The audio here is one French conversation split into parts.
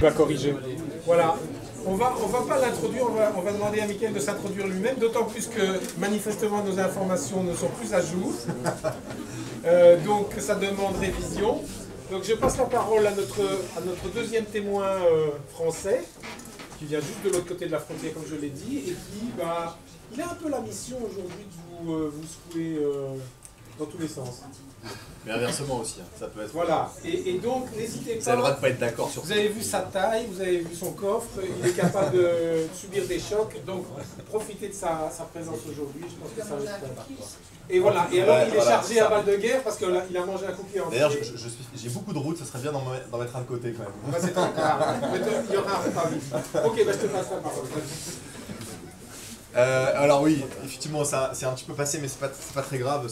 va corriger. Voilà. On va pas l'introduire, on va demander à Mickaël de s'introduire lui-même, d'autant plus que manifestement nos informations ne sont plus à jour. Donc ça demande révision. Donc je passe la parole à notre deuxième témoin français, qui vient juste de l'autre côté de la frontière, comme je l'ai dit, et qui il a un peu la mission aujourd'hui de vous secouer dans tous les sens. Mais inversement aussi, hein, ça peut être... Voilà, et donc n'hésitez pas. Vous avez le droit de ne pas être d'accord sur ça. Vous avez vu sa taille, vous avez vu son coffre, il est capable de subir des chocs, donc profitez de sa présence aujourd'hui, je pense que ça va être sympa. Et voilà, et alors il est chargé à balle de guerre parce qu'il a mangé un cookie entier. D'ailleurs, j'ai beaucoup de routes, ça serait bien d'en mettre un de côté quand même. Bah, c'est très grave, il y aura un repas vite. Ok, je te passe la parole. Alors oui, effectivement, c'est un petit peu passé, mais c'est pas très grave.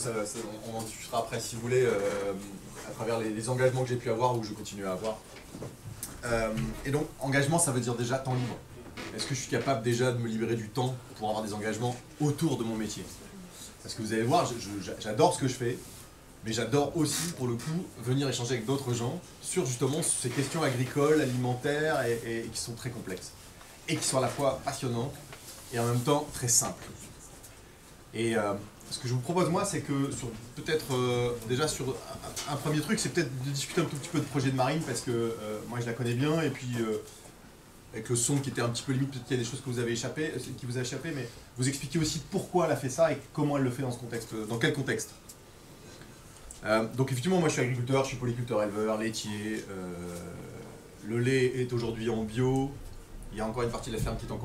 On en discutera après si vous voulez, à travers les engagements que j'ai pu avoir ou que je continue à avoir. Et donc, engagement, ça veut dire déjà temps libre. Est-ce que je suis capable déjà de me libérer du temps pour avoir des engagements autour de mon métier? Parce que vous allez voir, j'adore ce que je fais, mais j'adore aussi, pour le coup, venir échanger avec d'autres gens sur justement ces questions agricoles, alimentaires et qui sont très complexes. Et qui sont à la fois passionnantes et en même temps très simple. Et ce que je vous propose moi, c'est que déjà sur un premier truc, c'est peut-être de discuter un tout petit peu de projet de Marine, parce que moi je la connais bien, et puis avec le son qui était un petit peu limite, peut-être qu'il y a des choses que vous avez qui vous a échappé, mais vous expliquer aussi pourquoi elle a fait ça et comment elle le fait dans ce contexte, dans quel contexte. Donc effectivement, moi je suis agriculteur, je suis polyculteur éleveur, laitier, le lait est aujourd'hui en bio. Il y a encore une partie de la ferme qui est en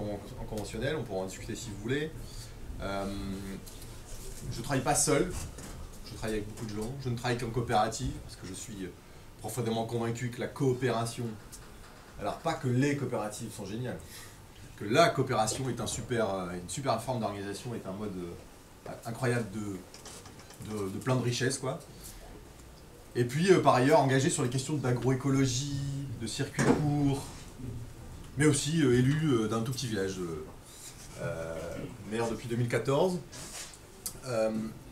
conventionnel, on pourra en discuter si vous voulez. Je ne travaille pas seul, je travaille avec beaucoup de gens. Je ne travaille qu'en coopérative, parce que je suis profondément convaincu que la coopération, alors pas que les coopératives sont géniales, que la coopération est une super forme d'organisation, est un mode incroyable de plein de richesses, quoi. Et puis par ailleurs engagé sur les questions d'agroécologie, de circuits courts, mais aussi élu d'un tout petit village, maire depuis 2014.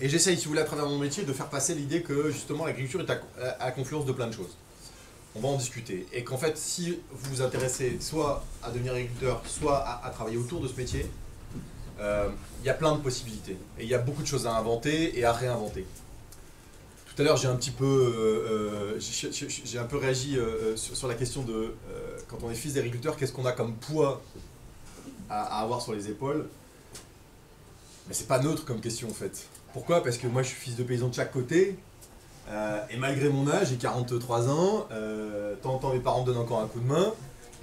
Et j'essaye, si vous voulez, à travers mon métier, de faire passer l'idée que justement l'agriculture est à la confluence de plein de choses. On va en discuter. Et qu'en fait, si vous vous intéressez soit à devenir agriculteur, soit à travailler autour de ce métier, il y a plein de possibilités. Et il y a beaucoup de choses à inventer et à réinventer. Tout à l'heure, j'ai un peu réagi sur la question de quand on est fils d'agriculteur, qu'est-ce qu'on a comme poids à avoir sur les épaules? Mais c'est pas neutre comme question en fait. Pourquoi? Parce que moi je suis fils de paysan de chaque côté, et malgré mon âge, j'ai 43 ans, de temps en temps mes parents me donnent encore un coup de main,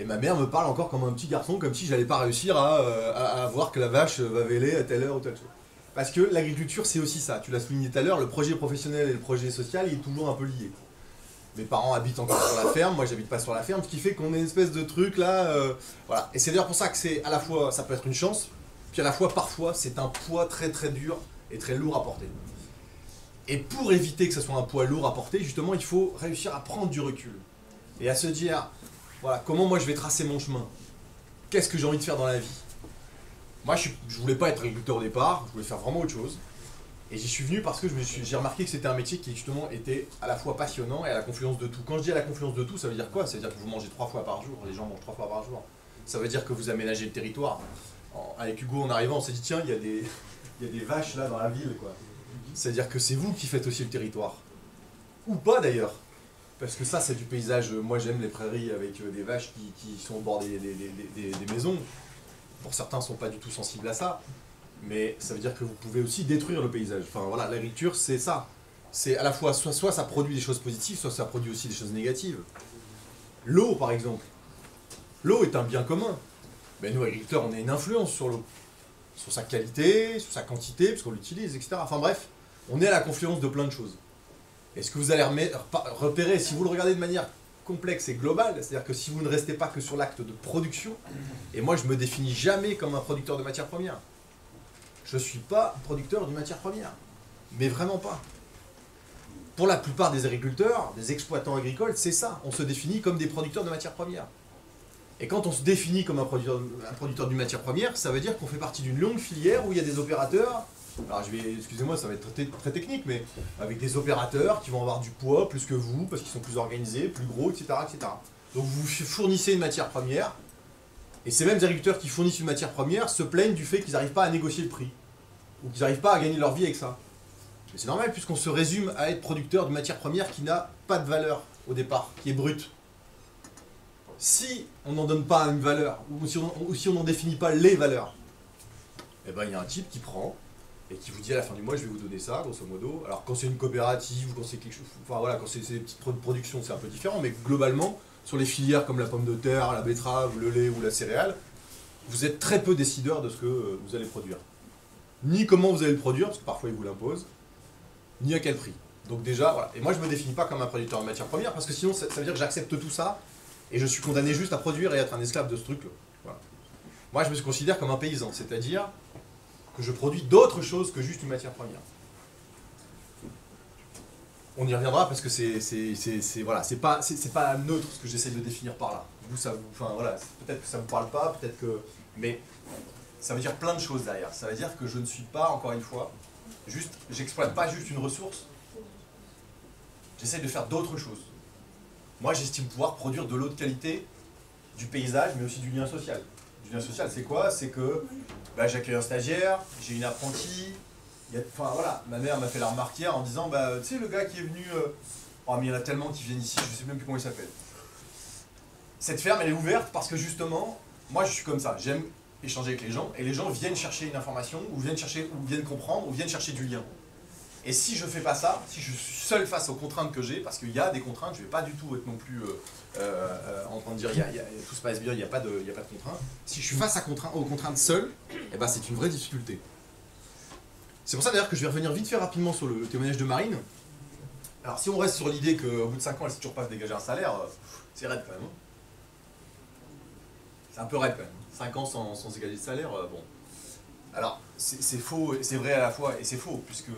et ma mère me parle encore comme un petit garçon, comme si j'allais pas réussir à voir que la vache va véler à telle heure ou telle chose. Parce que l'agriculture, c'est aussi ça. Tu l'as souligné tout à l'heure, le projet professionnel et le projet social, il est toujours un peu lié. Mes parents habitent encore sur la ferme, moi j'habite pas sur la ferme, ce qui fait qu'on est une espèce de truc là, voilà. Et c'est d'ailleurs pour ça que c'est à la fois, ça peut être une chance, puis à la fois parfois c'est un poids très très dur et très lourd à porter. Et pour éviter que ce soit un poids lourd à porter, justement, il faut réussir à prendre du recul et à se dire, voilà, comment moi je vais tracer mon chemin? Qu'est-ce que j'ai envie de faire dans la vie? Moi, je voulais pas être agriculteur au départ, je voulais faire vraiment autre chose. Et j'y suis venu parce que j'ai remarqué que c'était un métier qui justement était à la fois passionnant et à la confluence de tout. Quand je dis à la confluence de tout, ça veut dire quoi? Ça veut dire que vous mangez 3 fois par jour, les gens mangent 3 fois par jour. Ça veut dire que vous aménagez le territoire. Avec Hugo, en arrivant, on s'est dit, tiens, il y a des vaches là dans la ville, quoi. C'est-à-dire que c'est vous qui faites aussi le territoire. Ou pas d'ailleurs. Parce que ça, c'est du paysage. Moi, j'aime les prairies avec des vaches qui sont au bord des maisons. Pour certains, ne sont pas du tout sensibles à ça. Mais ça veut dire que vous pouvez aussi détruire le paysage. Enfin voilà, l'agriculture, c'est ça. C'est à la fois, soit ça produit des choses positives, soit ça produit aussi des choses négatives. L'eau, par exemple. L'eau est un bien commun. Mais nous, agriculteurs, on a une influence sur l'eau. Sur sa qualité, sur sa quantité, parce qu'on l'utilise, etc. Enfin bref, on est à la confluence de plein de choses. Et ce que vous allez repérer, si vous le regardez de manière complexe et globale, c'est-à-dire que si vous ne restez pas que sur l'acte de production, et moi je me définis jamais comme un producteur de matières premières. Je ne suis pas producteur de matières premières, mais vraiment pas. Pour la plupart des agriculteurs, des exploitants agricoles, c'est ça, on se définit comme des producteurs de matières premières. Et quand on se définit comme un producteur d'une matière première, ça veut dire qu'on fait partie d'une longue filière où il y a des opérateurs, alors excusez-moi, ça va être très technique, mais avec des opérateurs qui vont avoir du poids plus que vous, parce qu'ils sont plus organisés, plus gros, etc., etc. Donc vous fournissez une matière première, et ces mêmes agriculteurs qui fournissent une matière première se plaignent du fait qu'ils n'arrivent pas à négocier le prix, ou qu'ils n'arrivent pas à gagner leur vie avec ça. Mais c'est normal puisqu'on se résume à être producteur de matière première qui n'a pas de valeur au départ, qui est brute. Si on n'en donne pas une valeur, ou si on n'en définit pas les valeurs, eh ben il y a un type qui prend et qui vous dit à la fin du mois je vais vous donner ça, grosso modo. Alors quand c'est une coopérative, ou quand c'est quelque chose, enfin voilà, quand c'est des petites productions c'est un peu différent, mais globalement, sur les filières comme la pomme de terre, la betterave, le lait ou la céréale, vous êtes très peu décideur de ce que vous allez produire. Ni comment vous allez le produire, parce que parfois ils vous l'imposent, ni à quel prix. Donc déjà, voilà. Et moi je me définis pas comme un producteur de matière première, parce que sinon ça veut dire que j'accepte tout ça, et je suis condamné juste à produire et à être un esclave de ce truc-là. Voilà. Moi je me considère comme un paysan, c'est-à-dire que je produis d'autres choses que juste une matière première. On y reviendra parce que voilà, c'est pas neutre ce que j'essaie de définir par là. Vous, enfin voilà, peut-être que ça vous parle pas, peut-être que, mais ça veut dire plein de choses derrière. Ça veut dire que je ne suis pas, encore une fois, j'exploite pas juste une ressource. J'essaie de faire d'autres choses. Moi, j'estime pouvoir produire de l'eau de qualité, du paysage, mais aussi du lien social. Du lien social, c'est quoi? C'est que bah, j'accueille un stagiaire, j'ai une apprentie. Enfin voilà, ma mère m'a fait la remarque hier en disant bah tu sais le gars qui est venu, oh mais il y en a tellement qui viennent ici, je sais même plus comment il s'appelle. Cette ferme elle est ouverte parce que justement, moi je suis comme ça, j'aime échanger avec les gens et les gens viennent chercher une information ou viennent comprendre ou viennent chercher du lien. Et si je fais pas ça, si je suis seul face aux contraintes que j'ai, parce qu'il y a des contraintes, je vais pas du tout être non plus en train de dire tout se passe bien, il n'y a pas de contraintes. Si je suis face aux contraintes seul, eh ben, c'est une vraie difficulté. C'est pour ça d'ailleurs que je vais revenir vite fait rapidement sur le témoignage de Marine. Alors si on reste sur l'idée qu'au bout de 5 ans elle ne sait toujours pas se dégager un salaire, c'est raide quand même. Hein. C'est un peu raide quand même. 5 ans sans dégager de salaire, bon. Alors c'est faux, c'est vrai à la fois et c'est faux, puisque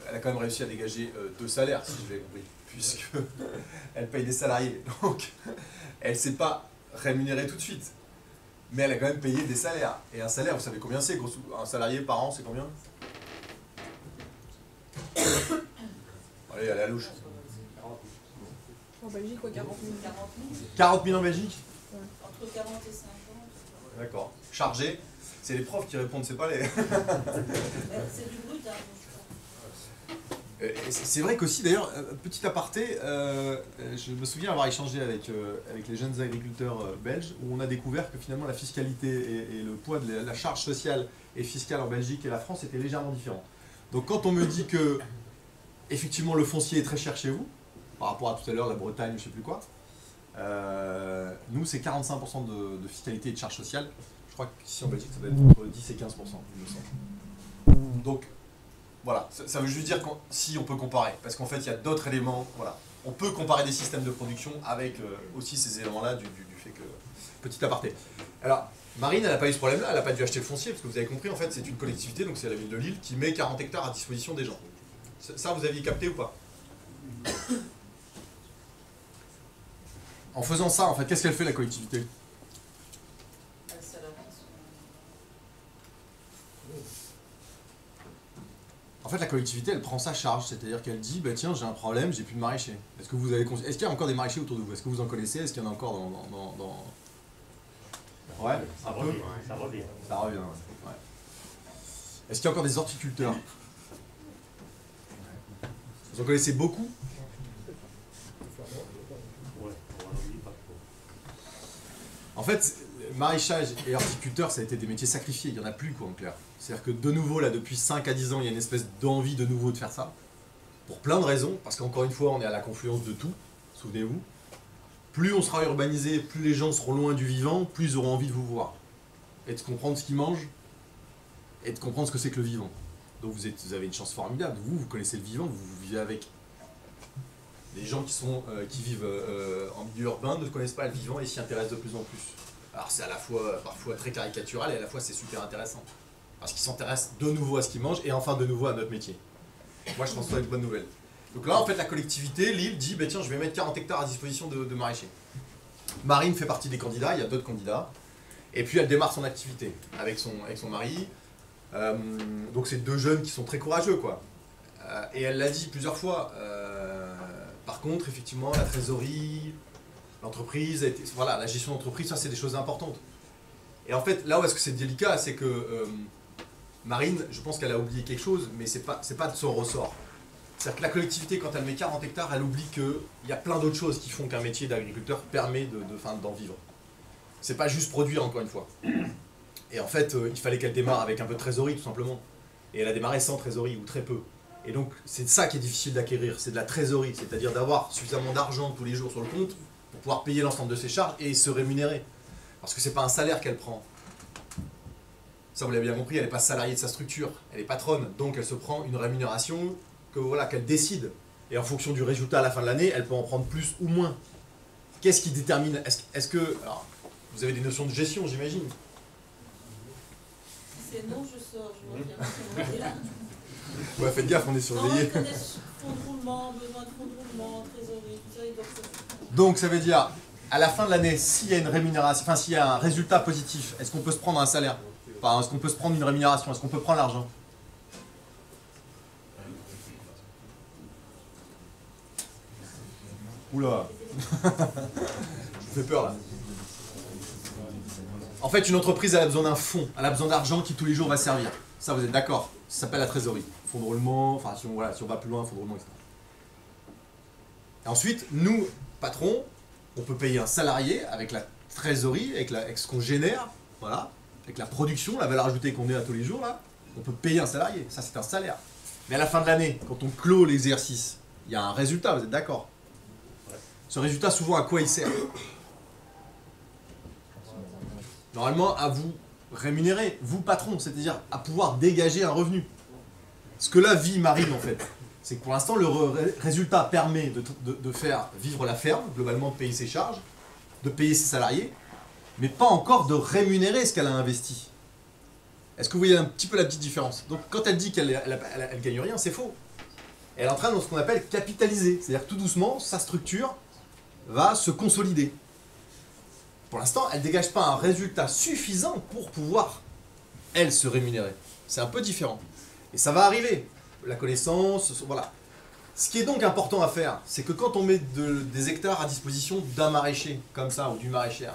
elle a quand même réussi à dégager 2 salaires, si je l'ai compris, puisque elle paye des salariés. Donc elle ne s'est pas rémunérée tout de suite. Mais elle a quand même payé des salaires. Et un salaire, vous savez combien c'est? Un salarié par an, c'est combien? Allez, à la louche. En Belgique, quoi, 40 000. 40 000 en Belgique? Ouais. Entre 40 et 50. D'accord. Chargé? C'est les profs qui répondent, c'est pas les... C'est du brut, hein. C'est vrai qu'aussi, d'ailleurs, petit aparté, je me souviens avoir échangé avec les jeunes agriculteurs belges, où on a découvert que finalement la fiscalité et le poids de la charge sociale et fiscale en Belgique et la France étaient légèrement différents. Donc quand on me dit que, effectivement, le foncier est très cher chez vous, par rapport à tout à l'heure, la Bretagne, je sais plus quoi, nous c'est 45% de fiscalité et de charge sociale. Je crois qu'ici en Belgique ça doit être entre 10 et 15%, il me semble. Donc, voilà, ça veut juste dire si on peut comparer, parce qu'en fait il y a d'autres éléments, voilà. On peut comparer des systèmes de production avec aussi ces éléments-là du fait que... Petit aparté. Alors, Marine, elle n'a pas eu ce problème-là, elle n'a pas dû acheter le foncier, parce que vous avez compris, en fait, c'est une collectivité, donc c'est la ville de Lille, qui met 40 hectares à disposition des gens. Ça, vous aviez capté ou pas? En faisant ça, en fait, qu'est-ce qu'elle fait, la collectivité? Elle salarie En fait, la collectivité, elle prend sa charge, c'est-à-dire qu'elle dit, bah tiens, j'ai un problème, j'ai plus de maraîchers. Est-ce qu'il y a encore des maraîchers autour de vous? Est-ce que vous en connaissez? Est-ce qu'il y en a encore dans... Ouais, ça revient. Ça revient. Ça revient, ouais. Est-ce qu'il y a encore des horticulteurs? Vous en connaissez beaucoup? Ouais, on en dit pas trop. En fait, maraîchage et horticulteur, ça a été des métiers sacrifiés, il n'y en a plus, quoi, en clair. C'est-à-dire que de nouveau, là, depuis 5 à 10 ans, il y a une espèce d'envie de nouveau de faire ça. Pour plein de raisons, parce qu'encore une fois, on est à la confluence de tout, souvenez-vous. Plus on sera urbanisé, plus les gens seront loin du vivant, plus ils auront envie de vous voir. Et de comprendre ce qu'ils mangent, et de comprendre ce que c'est que le vivant. Donc vous avez une chance formidable, vous connaissez le vivant, vous vivez avec. Les gens qui vivent en milieu urbain ne connaissent pas le vivant et s'y intéressent de plus en plus. Alors c'est à la fois parfois très caricatural et à la fois c'est super intéressant. Parce qu'ils s'intéressent de nouveau à ce qu'ils mangent et enfin de nouveau à notre métier. Moi je pense que c'est une bonne nouvelle. Donc là en fait la collectivité, Lille, dit bah, tiens je vais mettre 40 hectares à disposition de maraîchers. Marine fait partie des candidats, il y a d'autres candidats. Et puis elle démarre son activité avec son mari. Donc c'est 2 jeunes qui sont très courageux quoi. Et elle l'a dit plusieurs fois. Par contre effectivement la trésorerie, l'entreprise, voilà, la gestion d'entreprise, ça c'est des choses importantes. Et en fait, là où est-ce que c'est délicat, c'est que Marine, je pense qu'elle a oublié quelque chose, mais c'est pas de son ressort. C'est-à-dire que la collectivité, quand elle met 40 hectares, elle oublie qu'il y a plein d'autres choses qui font qu'un métier d'agriculteur permet d'en vivre. C'est pas juste produire, encore une fois. Et en fait, il fallait qu'elle démarre avec un peu de trésorerie, tout simplement. Et elle a démarré sans trésorerie, ou très peu. Et donc, c'est ça qui est difficile d'acquérir, c'est de la trésorerie, c'est-à-dire d'avoir suffisamment d'argent tous les jours sur le compte pour pouvoir payer l'ensemble de ses charges et se rémunérer. Parce que c'est pas un salaire qu'elle prend. Ça, vous l'avez bien compris, elle n'est pas salariée de sa structure, elle est patronne, donc elle se prend une rémunération qu'elle décide. Et en fonction du résultat à la fin de l'année, elle peut en prendre plus ou moins. Qu'est-ce qui détermine? Est-ce que... Alors, vous avez des notions de gestion, j'imagine. Si c'est non, je sors, je vois bien comment on est là. Ouais, faites gaffe, on est surveillé. Non, connaissent fonds de roulement, besoin de fonds de roulement, trésorerie, tout ça, ils doivent se... Donc ça veut dire, à la fin de l'année, s'il y a une rémunération, enfin s'il y a un résultat positif, est-ce qu'on peut se prendre un salaire? Enfin, est-ce qu'on peut se prendre une rémunération? Est-ce qu'on peut prendre l'argent? Oula. Je vous fais peur là. En fait, une entreprise, elle a besoin d'un fonds, elle a besoin d'argent qui tous les jours va servir. Ça, vous êtes d'accord? Ça s'appelle la trésorerie. Fonds de roulement, enfin si on va plus loin, fonds de roulement, etc. Et ensuite, nous, patrons, on peut payer un salarié avec la trésorerie, avec ce qu'on génère, voilà, avec la production, la valeur ajoutée qu'on a tous les jours, là, on peut payer un salarié, ça c'est un salaire. Mais à la fin de l'année, quand on clôt l'exercice, il y a un résultat, vous êtes d'accord? Ce résultat, souvent, à quoi il sert? Normalement, à vous rémunérer, vous patron, c'est-à-dire à pouvoir dégager un revenu. Ce que là vit Marine, en fait, c'est que pour l'instant, le résultat permet de faire vivre la ferme, globalement de payer ses charges, de payer ses salariés, mais pas encore de rémunérer ce qu'elle a investi. Est-ce que vous voyez un petit peu la petite différence? Donc quand elle dit qu'elle ne gagne rien, c'est faux. Elle est en train de ce qu'on appelle capitaliser, c'est-à-dire que tout doucement, sa structure va se consolider. Pour l'instant, elle ne dégage pas un résultat suffisant pour pouvoir, elle, se rémunérer. C'est un peu différent. Et ça va arriver. La connaissance, voilà. Ce qui est donc important à faire, c'est que quand on met des hectares à disposition d'un maraîcher, comme ça, ou d'une maraîchère,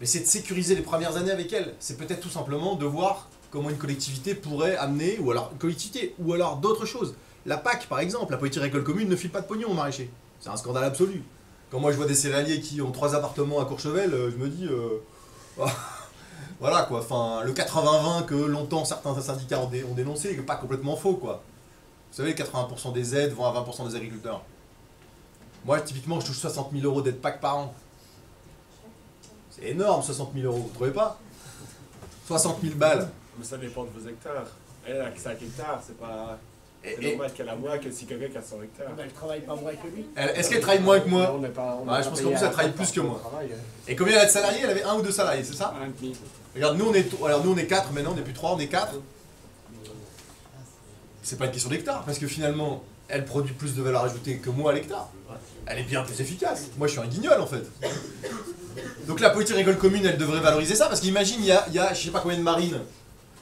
mais c'est de sécuriser les premières années avec elle. C'est peut-être tout simplement de voir comment une collectivité pourrait amener, ou alors une collectivité, ou alors d'autres choses. La PAC, par exemple, la politique agricole commune, ne file pas de pognon aux maraîchers. C'est un scandale absolu. Quand moi je vois des céréaliers qui ont 3 appartements à Courchevel, je me dis... voilà quoi, enfin, le 80-20 que longtemps certains syndicats ont dénoncé, n'est pas complètement faux quoi. Vous savez, 80% des aides vont à 20% des agriculteurs. Moi, typiquement, je touche 60 000 € d'aide PAC par an. C'est énorme, 60 000 €, vous trouvez pas? 60 000 balles. Mais ça dépend de vos hectares. Elle a que 5 hectares, c'est pas... C'est Et normal qu'elle a moins que si quelqu'un qui a 100 hectares. Elle travaille pas moins que lui. est-ce qu'elle travaille moins que moi? On n'est pas, on Ouais, est je pas pense payé qu'en plus, elle à travaille temps plus que pour moi. le travail, hein. Et combien elle a de salariés? Elle avait 1 ou 2 salariés, c'est ça? Un demi. Regarde, nous on est 4 maintenant, on n'est plus 3, on est 4. C'est pas une question d'hectare, parce que finalement, elle produit plus de valeur ajoutée que moi à l'hectare. Elle est bien plus efficace. Moi, je suis un guignol, en fait. Donc la politique agricole commune, elle devrait valoriser ça, parce qu'imagine, il y a je sais pas combien de marines,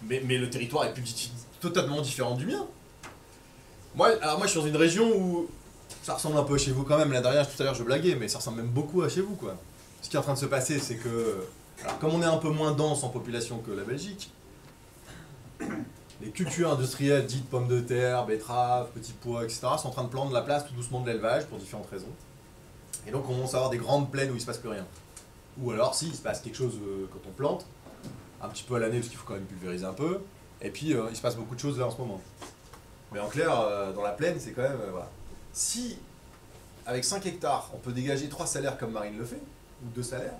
mais le territoire est totalement différent du mien. Moi, je suis dans une région où ça ressemble un peu à chez vous quand même. Là derrière, tout à l'heure, je blaguais, mais ça ressemble même beaucoup à chez vous, quoi. Ce qui est en train de se passer, c'est que, alors, comme on est un peu moins dense en population que la Belgique, les cultures industrielles dites pommes de terre, betteraves, petits pois, etc. sont en train de prendre la place tout doucement de l'élevage pour différentes raisons. Et donc on commence à avoir des grandes plaines où il ne se passe plus rien. Ou alors si, il se passe quelque chose quand on plante, un petit peu à l'année parce qu'il faut quand même pulvériser un peu, et puis il se passe beaucoup de choses là en ce moment. Mais en clair, dans la plaine, c'est quand même... voilà. Si, avec 5 hectares, on peut dégager 3 salaires comme Marine le fait, ou 2 salaires,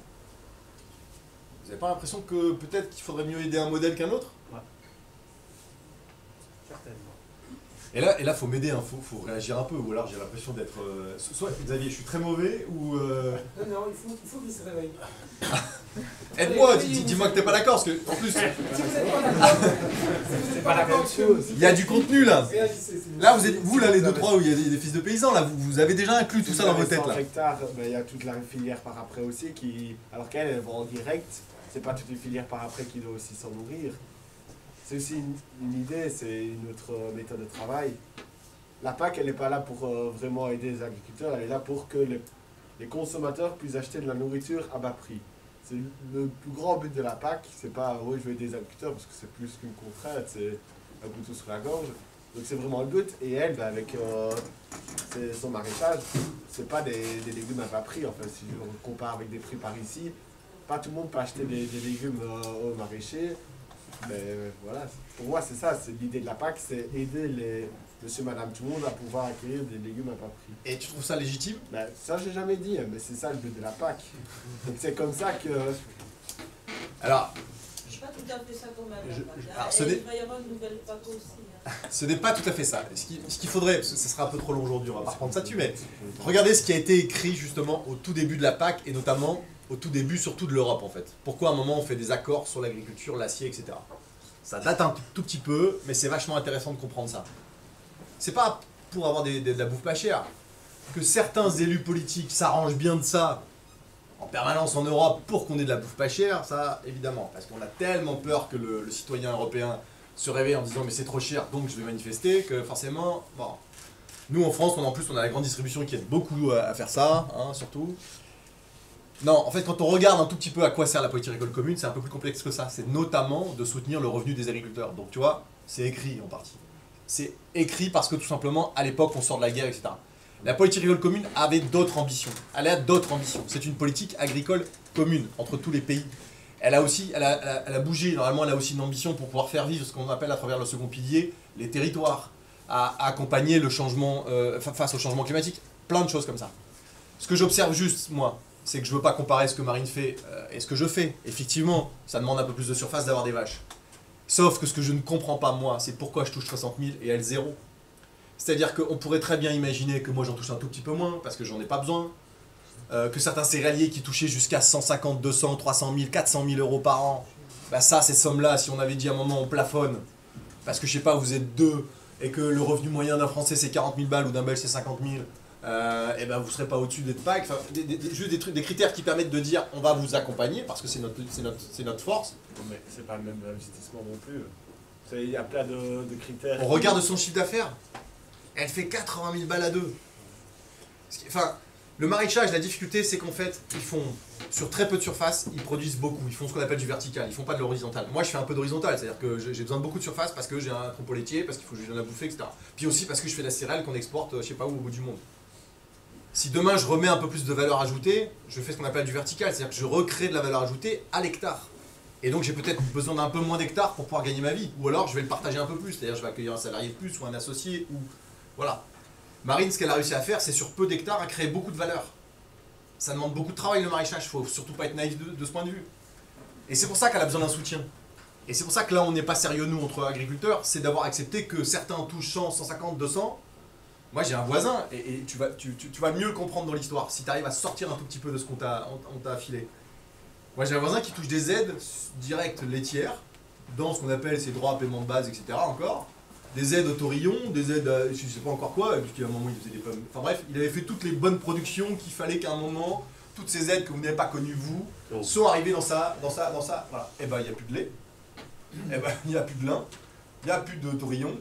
vous n'avez pas l'impression que peut-être qu'il faudrait mieux aider un modèle qu'un autre? Certainement. Et là, faut m'aider, hein, faut réagir un peu, ou alors j'ai l'impression d'être... soit, Xavier, je suis très mauvais, ou... Non, il faut qu'il se réveille. Aide-moi, dis-moi que t'es pas d'accord, parce que, en plus, Si vous n'êtes pas d'accord, C'est pas la même chose. il y a du contenu, là. réagissez. Là, vous là, les 2-3 où il y a des fils de paysans, là, vous avez déjà inclus tout ça dans vos têtes, là. Hectares, ben, il y a toute la filière par après aussi qui... Alors qu'elle, elle vend en direct, c'est pas toute une filière par après qui doit aussi s'en nourrir. C'est aussi une idée, c'est une autre méthode de travail. La PAC, elle n'est pas là pour vraiment aider les agriculteurs, elle est là pour que les consommateurs puissent acheter de la nourriture à bas prix. C'est le plus grand but de la PAC, c'est pas oui, je veux des agriculteurs parce que c'est plus qu'une contrainte, c'est un couteau sur la gorge. Donc c'est vraiment le but. Et elle, ben, avec son maraîchage, c'est pas des légumes à bas prix. En fait, si je compare avec des prix par ici, pas tout le monde peut acheter des légumes au maraîcher. Mais voilà, pour moi c'est ça, c'est l'idée de la PAC, c'est aider les monsieur, madame, tout le monde à pouvoir acquérir des légumes à bas prix. Et tu trouves ça légitime? Ben, ça j'ai jamais dit, mais c'est ça le but de la PAC. Donc c'est comme ça que... Alors, Je pas tout à fait ça quand même. alors, Il va y avoir une nouvelle PAC aussi. Hein. ce n'est pas tout à fait ça. Ce qu'il faudrait, parce que ce sera un peu trop long aujourd'hui, on va pas reprendre ça dessus, mais regardez ce qui a été écrit justement au tout début de la PAC, et notamment au tout début surtout de l'Europe en fait. Pourquoi à un moment on fait des accords sur l'agriculture, l'acier, etc. Ça date un tout petit peu, mais c'est vachement intéressant de comprendre ça. C'est pas pour avoir de la bouffe pas chère. Que certains élus politiques s'arrangent bien de ça en permanence en Europe pour qu'on ait de la bouffe pas chère, ça évidemment. Parce qu'on a tellement peur que le citoyen européen se réveille en disant mais c'est trop cher donc je vais manifester, que forcément, bon. Nous en France, en plus on a la grande distribution qui aide beaucoup à faire ça, hein, surtout. Non, en fait quand on regarde un tout petit peu à quoi sert la politique agricole commune, c'est un peu plus complexe que ça. C'est notamment de soutenir le revenu des agriculteurs. Donc tu vois, c'est écrit en partie. C'est écrit parce que tout simplement, à l'époque, on sort de la guerre, etc. La politique agricole commune avait d'autres ambitions. Elle a d'autres ambitions. C'est une politique agricole commune entre tous les pays. Elle a aussi, elle a bougé. Normalement, elle a aussi une ambition pour pouvoir faire vivre ce qu'on appelle à travers le second pilier les territoires, à accompagner le changement face au changement climatique, plein de choses comme ça. Ce que j'observe juste, moi, c'est que je veux pas comparer ce que Marine fait et ce que je fais. Effectivement, ça demande un peu plus de surface d'avoir des vaches. Sauf que ce que je ne comprends pas, moi, c'est pourquoi je touche 60 000 et elle 0. C'est-à-dire qu'on pourrait très bien imaginer que moi j'en touche un tout petit peu moins, parce que j'en ai pas besoin. Que certains céréaliers qui touchaient jusqu'à 150, 200, 300 000, 400 000 euros par an, bah ça, ces sommes-là, si on avait dit à un moment on plafonne, parce que je sais pas, vous êtes deux, et que le revenu moyen d'un Français c'est 40 000 balles ou d'un Belge c'est 50 000, et ben vous serez pas au-dessus des PAC, enfin, juste des trucs, des critères qui permettent de dire on va vous accompagner, parce que c'est notre force. Mais c'est pas le même investissement non plus. Il y a plein de critères. On regarde son chiffre d'affaires, elle fait 80 000 balles à deux. Enfin, le maraîchage, la difficulté, c'est qu'en fait, ils font, sur très peu de surface, ils produisent beaucoup. Ils font ce qu'on appelle du vertical, ils font pas de l'horizontal. Moi, je fais un peu d'horizontal, c'est-à-dire que j'ai besoin de beaucoup de surface parce que j'ai un troupeau laitier, parce qu'il faut que je donne à bouffer, etc. Puis aussi parce que je fais de la céréale qu'on exporte, je sais pas où, au bout du monde. Si demain, je remets un peu plus de valeur ajoutée, je fais ce qu'on appelle du vertical, c'est-à-dire que je recrée de la valeur ajoutée à l'hectare. Et donc, j'ai peut-être besoin d'un peu moins d'hectares pour pouvoir gagner ma vie. Ou alors, je vais le partager un peu plus, c'est-à-dire je vais accueillir un salarié de plus ou un associé, ou... Voilà. Marine, ce qu'elle a réussi à faire, c'est sur peu d'hectares, à créer beaucoup de valeur. Ça demande beaucoup de travail le maraîchage, faut surtout pas être naïf de ce point de vue. Et c'est pour ça qu'elle a besoin d'un soutien. Et c'est pour ça que là on n'est pas sérieux nous entre agriculteurs, c'est d'avoir accepté que certains touchent 100, 150, 200. Moi j'ai un voisin, et tu vas mieux comprendre dans l'histoire, si tu arrives à sortir un tout petit peu de ce qu'on t'a affilé. Moi j'ai un voisin qui touche des aides directes laitières, dans ce qu'on appelle ses droits à paiement de base, etc. encore. Des aides au taurillon, des aides à je sais pas encore quoi, puisqu'à un moment il faisait des pommes. Enfin bref, il avait fait toutes les bonnes productions qu'il fallait qu'à un moment, toutes ces aides que vous n'avez pas connues vous, sont arrivées dans ça, voilà. Et ben il n'y a plus de lait, et ben il n'y a plus de lin, il n'y a plus de taurillon,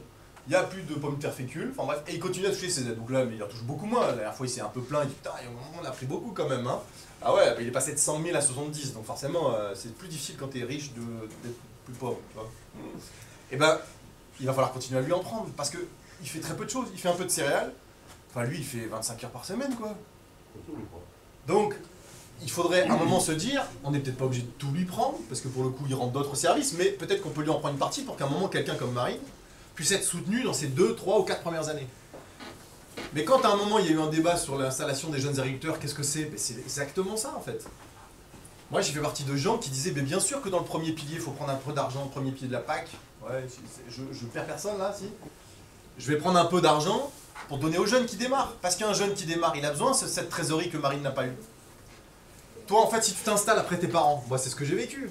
il n'y a plus de pommes de terre fécule, enfin bref, et il continue à toucher ses aides. Donc là, mais il en touche beaucoup moins. La dernière fois il s'est un peu plaint, il dit putain, on a pris beaucoup quand même, hein. Ah ouais, il est passé de 100 000 à 70, donc forcément c'est plus difficile quand tu es riche d'être plus pauvre, tu vois. Et ben il va falloir continuer à lui en prendre, parce qu'il fait très peu de choses, il fait un peu de céréales, enfin lui il fait 25 heures par semaine quoi. Donc il faudrait à un moment se dire, on n'est peut-être pas obligé de tout lui prendre, parce que pour le coup il rend d'autres services, mais peut-être qu'on peut lui en prendre une partie pour qu'à un moment quelqu'un comme Marine puisse être soutenu dans ses 2, 3 ou 4 premières années. Mais quand à un moment il y a eu un débat sur l'installation des jeunes agriculteurs, qu'est-ce que c'est? C'est exactement ça en fait. Moi j'ai fait partie de gens qui disaient, mais bien sûr que dans le premier pilier il faut prendre un peu d'argent, le premier pilier de la PAC. Ouais, je perds personne là, si. Je vais prendre un peu d'argent pour donner aux jeunes qui démarrent. Parce qu'un jeune qui démarre, il a besoin de cette trésorerie que Marine n'a pas eue. Toi, en fait, si tu t'installes après tes parents, moi, c'est ce que j'ai vécu.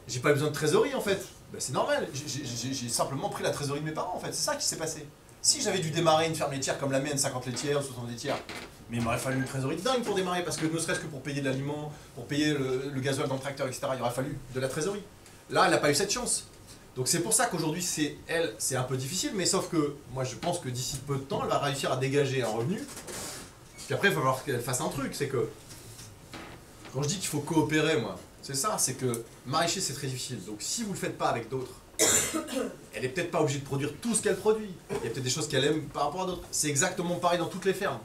J'ai pas eu besoin de trésorerie, en fait. Ben, c'est normal. J'ai simplement pris la trésorerie de mes parents, en fait. C'est ça qui s'est passé. Si j'avais dû démarrer une ferme laitière comme la mienne, 50 laitières, 60 laitières, mais il m'aurait fallu une trésorerie de dingue pour démarrer. Parce que ne serait-ce que pour payer de l'aliment, pour payer le gasoil dans le tracteur, etc., il aurait fallu de la trésorerie. Là, elle n'a pas eu cette chance. Donc c'est pour ça qu'aujourd'hui, c'est un peu difficile, mais sauf que moi je pense que d'ici peu de temps, elle va réussir à dégager un revenu Puis après, il va falloir qu'elle fasse un truc, c'est que quand je dis qu'il faut coopérer, moi, c'est ça, c'est que maraîcher c'est très difficile. Donc si vous le faites pas avec d'autres, elle est peut-être pas obligée de produire tout ce qu'elle produit. Il y a peut-être des choses qu'elle aime par rapport à d'autres. C'est exactement pareil dans toutes les fermes.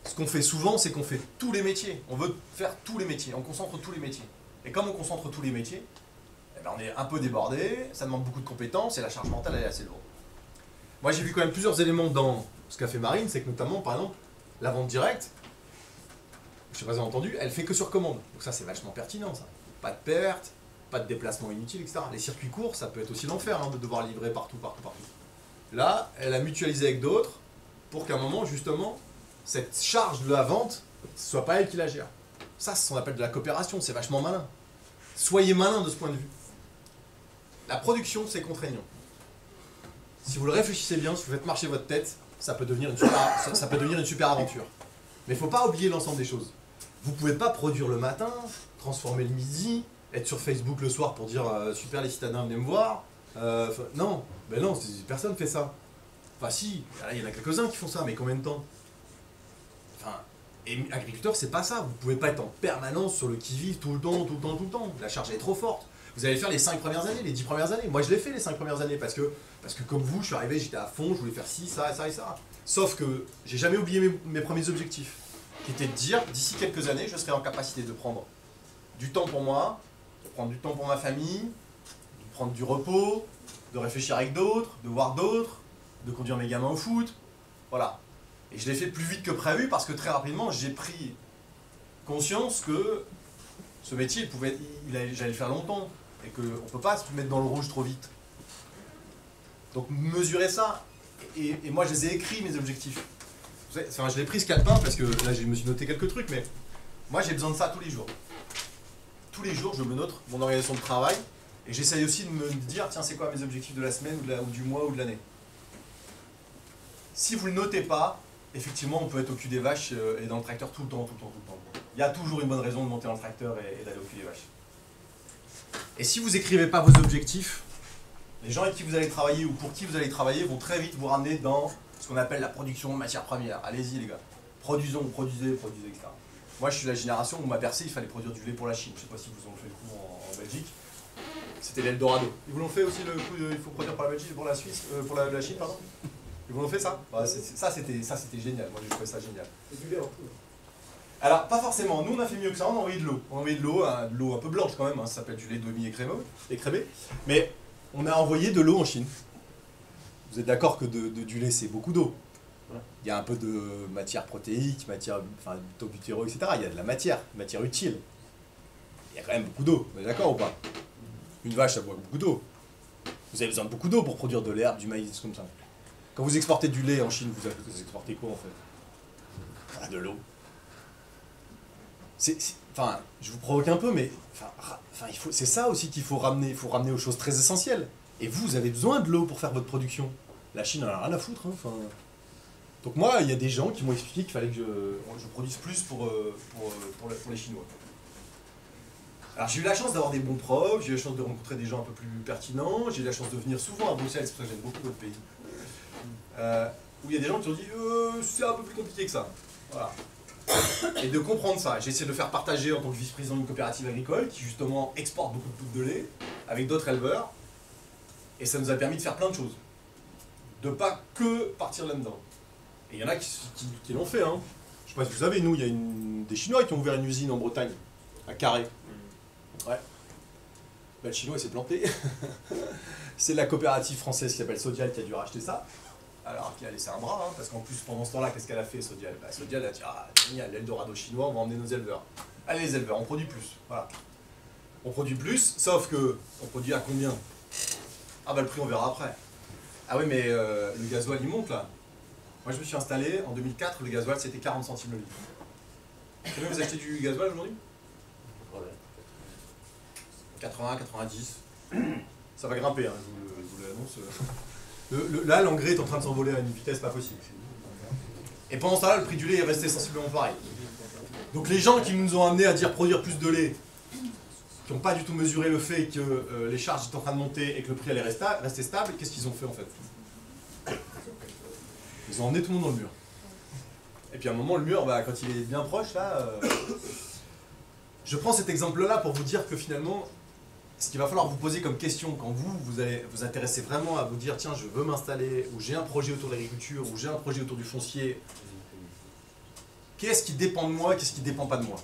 Ce qu'on fait souvent, c'est qu'on fait tous les métiers. On veut faire tous les métiers, on concentre tous les métiers. Et comme on concentre tous les métiers, eh ben on est un peu débordé, ça demande beaucoup de compétences et la charge mentale elle est assez lourde. Moi j'ai vu quand même plusieurs éléments dans ce qu'a fait Marine, c'est que notamment par exemple la vente directe, je sais pas si vous avez entendu, elle fait que sur commande. Donc ça c'est vachement pertinent ça. Pas de perte, pas de déplacement inutile, etc. Les circuits courts, ça peut être aussi l'enfer hein, de devoir livrer partout. Là, elle a mutualisé avec d'autres pour qu'à un moment justement, cette charge de la vente, ce soit pas elle qui la gère. Ça, c'est ce qu'on appelle de la coopération, c'est vachement malin. Soyez malin de ce point de vue. La production, c'est contraignant. Si vous le réfléchissez bien, si vous faites marcher votre tête, ça peut devenir une super aventure. Mais il ne faut pas oublier l'ensemble des choses. Vous ne pouvez pas produire le matin, transformer le midi, être sur Facebook le soir pour dire super les citadins venez me voir. Non, ben non, personne ne fait ça. Enfin si, il y en a quelques-uns qui font ça, mais combien de temps? Enfin, et agriculteur, c'est pas ça. Vous pouvez pas être en permanence sur le qui-vive tout le temps. La charge est trop forte. Vous allez faire les 5 premières années, les 10 premières années. Moi, je l'ai fait les 5 premières années parce que comme vous, je suis arrivé, j'étais à fond, je voulais faire ci, ça, ça et ça. Sauf que j'ai jamais oublié mes premiers objectifs, qui étaient de dire, d'ici quelques années, je serai en capacité de prendre du temps pour moi, de prendre du temps pour ma famille, de prendre du repos, de réfléchir avec d'autres, de voir d'autres, de conduire mes gamins au foot. Voilà. Et je l'ai fait plus vite que prévu parce que très rapidement, j'ai pris conscience que ce métier, j'allais le faire longtemps et qu'on ne peut pas se mettre dans le rouge trop vite. Donc mesurez ça. Et moi, je les ai écrits, mes objectifs. Enfin, je l'ai pris ce calepin parce que là, je me suis noté quelques trucs, mais moi, j'ai besoin de ça tous les jours. Tous les jours, je me note mon organisation de travail et j'essaye aussi de me dire, tiens, c'est quoi mes objectifs de la semaine ou du mois ou de l'année. Si vous ne le notez pas, effectivement, on peut être au cul des vaches et dans le tracteur tout le temps. Il y a toujours une bonne raison de monter dans le tracteur et d'aller au cul des vaches. Et si vous n'écrivez pas vos objectifs, les gens avec qui vous allez travailler ou pour qui vous allez travailler vont très vite vous ramener dans ce qu'on appelle la production de matières premières. Allez-y les gars, produisez, etc. Moi je suis la génération où m'a percé, il fallait produire du lait pour la Chine. Je ne sais pas si vous en fait le coup en Belgique. C'était l'Eldorado. Ils vous l'ont fait aussi le coup de il faut produire pour la Belgique, pour la Suisse, pour la Chine, pardon. Ils vous l'ont fait ça? Ça c'était génial, moi j'ai trouvé ça génial. Et du lait en poudre. Alors pas forcément, nous on a fait mieux que ça, on a envoyé de l'eau. On a envoyé de l'eau un peu blanche quand même, hein, ça s'appelle du lait demi-écrémé. Mais on a envoyé de l'eau en Chine. Vous êtes d'accord que du lait c'est beaucoup d'eau? Il y a un peu de matière protéique, butyrol, etc. Il y a de la matière utile. Il y a quand même beaucoup d'eau, vous êtes d'accord ou pas? Une vache ça boit beaucoup d'eau. Vous avez besoin de beaucoup d'eau pour produire de l'herbe, du maïs, comme ça. Quand vous exportez du lait en Chine, vous exportez quoi en fait? Ah, de l'eau. Enfin, je vous provoque un peu, mais c'est ça aussi qu'il faut ramener. Il faut ramener aux choses très essentielles. Et vous avez besoin de l'eau pour faire votre production. La Chine en a rien à foutre. Hein, donc moi, il y a des gens qui m'ont expliqué qu'il fallait que je produise plus pour les Chinois. Alors j'ai eu la chance d'avoir des bons profs, j'ai eu la chance de rencontrer des gens un peu plus pertinents, j'ai eu la chance de venir souvent à Bruxelles, c'est pour ça que j'aime beaucoup votre pays. Où il y a des gens qui ont dit c'est un peu plus compliqué que ça. Voilà. Et de comprendre ça, j'ai essayé de le faire partager en tant que vice-président d'une coopérative agricole qui justement exporte beaucoup de poudre de lait avec d'autres éleveurs. Et ça nous a permis de faire plein de choses. De pas que partir là-dedans. Et il y en a qui l'ont fait. Hein. Je sais pas si vous savez, nous, il y a des Chinois qui ont ouvert une usine en Bretagne, à Carré. Ouais. Ben, le Chinois s'est planté. C'est la coopérative française qui s'appelle Sodial qui a dû racheter ça. Alors qui a laissé un bras, hein, parce qu'en plus pendant ce temps-là, qu'est-ce qu'elle a fait Sodial? Sodial a dit génial, l'Eldorado chinois, on va emmener nos éleveurs. Allez les éleveurs, on produit plus. Voilà. On produit plus, sauf que on produit à combien? Ah bah le prix on verra après. Ah oui mais le gasoil il monte là. Moi je me suis installé en 2004, le gasoil c'était 40 centimes le litre. Combien vous achetez du gasoil aujourd'hui? 80, 90. Ça va grimper, hein, je vous l'annonce. Là, l'engrais est en train de s'envoler à une vitesse pas possible. Et pendant ce temps-là, le prix du lait est resté sensiblement pareil. Donc les gens qui nous ont amenés à dire produire plus de lait, qui n'ont pas du tout mesuré le fait que les charges étaient en train de monter et que le prix allait rester stable, qu'est-ce qu'ils ont fait en fait? Ils ont emmené tout le monde dans le mur. Et puis à un moment, le mur, bah, quand il est bien proche, là... Je prends cet exemple-là pour vous dire que finalement, ce qu'il va falloir vous poser comme question quand vous allez vous intéresser vraiment à vous dire tiens, je veux m'installer, ou j'ai un projet autour de l'agriculture, ou j'ai un projet autour du foncier, qu'est-ce qui dépend de moi, qu'est-ce qui dépend pas de moi?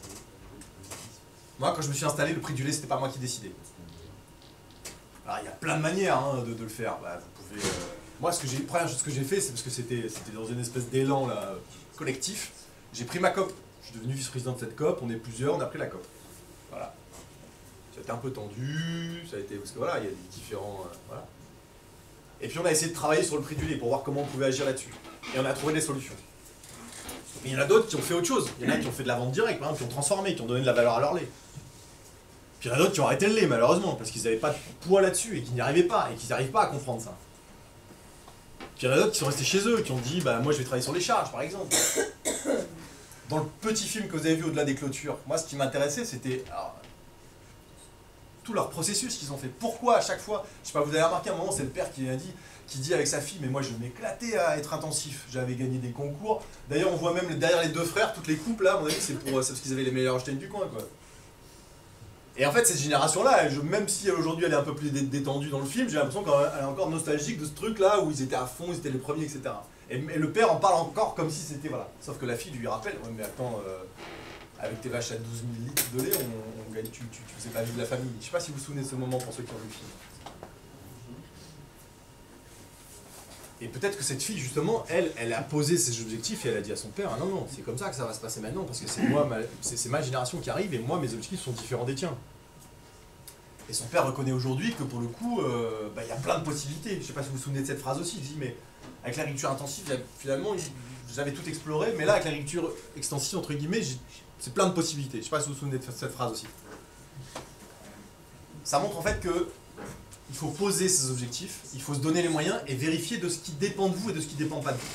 Moi, quand je me suis installé, le prix du lait, c'était pas moi qui décidais. Alors, il y a plein de manières hein, de le faire. Bah, vous pouvez, moi, première chose que j'ai fait, c'est parce que c'était dans une espèce d'élan là, collectif. J'ai pris ma COP. Je suis devenu vice-président de cette COP. On est plusieurs, on a pris la COP. Voilà. Ça a été un peu tendu, ça a été parce que voilà, il y a des différents. Voilà. Et puis on a essayé de travailler sur le prix du lait pour voir comment on pouvait agir là-dessus. Et on a trouvé des solutions. Mais il y en a d'autres qui ont fait autre chose. Il y en a qui ont fait de la vente directe, par exemple, qui ont transformé, qui ont donné de la valeur à leur lait. Puis il y en a d'autres qui ont arrêté le lait, malheureusement, parce qu'ils n'avaient pas de poids là-dessus et qu'ils n'y arrivaient pas, et qu'ils n'arrivent pas à comprendre ça. Puis il y en a d'autres qui sont restés chez eux, qui ont dit, bah moi je vais travailler sur les charges, par exemple. Dans le petit film que vous avez vu au-delà des clôtures, moi ce qui m'intéressait, c'était tout leur processus qu'ils ont fait. Pourquoi à chaque fois, je sais pas, vous avez remarqué à un moment, c'est le père qui dit avec sa fille, mais moi je m'éclatais à être intensif, j'avais gagné des concours. D'ailleurs on voit même derrière les deux frères, toutes les coupes là, à mon avis c'est parce qu'ils avaient les meilleurs Einstein du coin quoi. Et en fait cette génération-là, même si aujourd'hui elle est un peu plus détendue dans le film, j'ai l'impression qu'elle est encore nostalgique de ce truc là où ils étaient à fond, ils étaient les premiers, etc. Et le père en parle encore comme si c'était, voilà. Sauf que la fille lui rappelle, ouais mais attends, avec tes vaches à 12 000 litres de lait, on gagne, tu faisais pas vivre la famille. Je sais pas si vous vous souvenez de ce moment pour ceux qui ont vu le film. Et peut-être que cette fille, justement, elle a posé ses objectifs et elle a dit à son père, ah non, non, c'est comme ça que ça va se passer maintenant, parce que c'est ma génération qui arrive et moi, mes objectifs sont différents des tiens. Et son père reconnaît aujourd'hui que pour le coup, il y a plein de possibilités. Je sais pas si vous vous souvenez de cette phrase aussi, il dit, mais avec l'agriculture intensive, finalement, j'avais tout exploré, mais là, avec l'agriculture extensive, entre guillemets, c'est plein de possibilités. Je sais pas si vous vous souvenez de cette phrase aussi. Ça montre en fait que il faut poser ses objectifs, il faut se donner les moyens et vérifier de ce qui dépend de vous et de ce qui ne dépend pas de vous.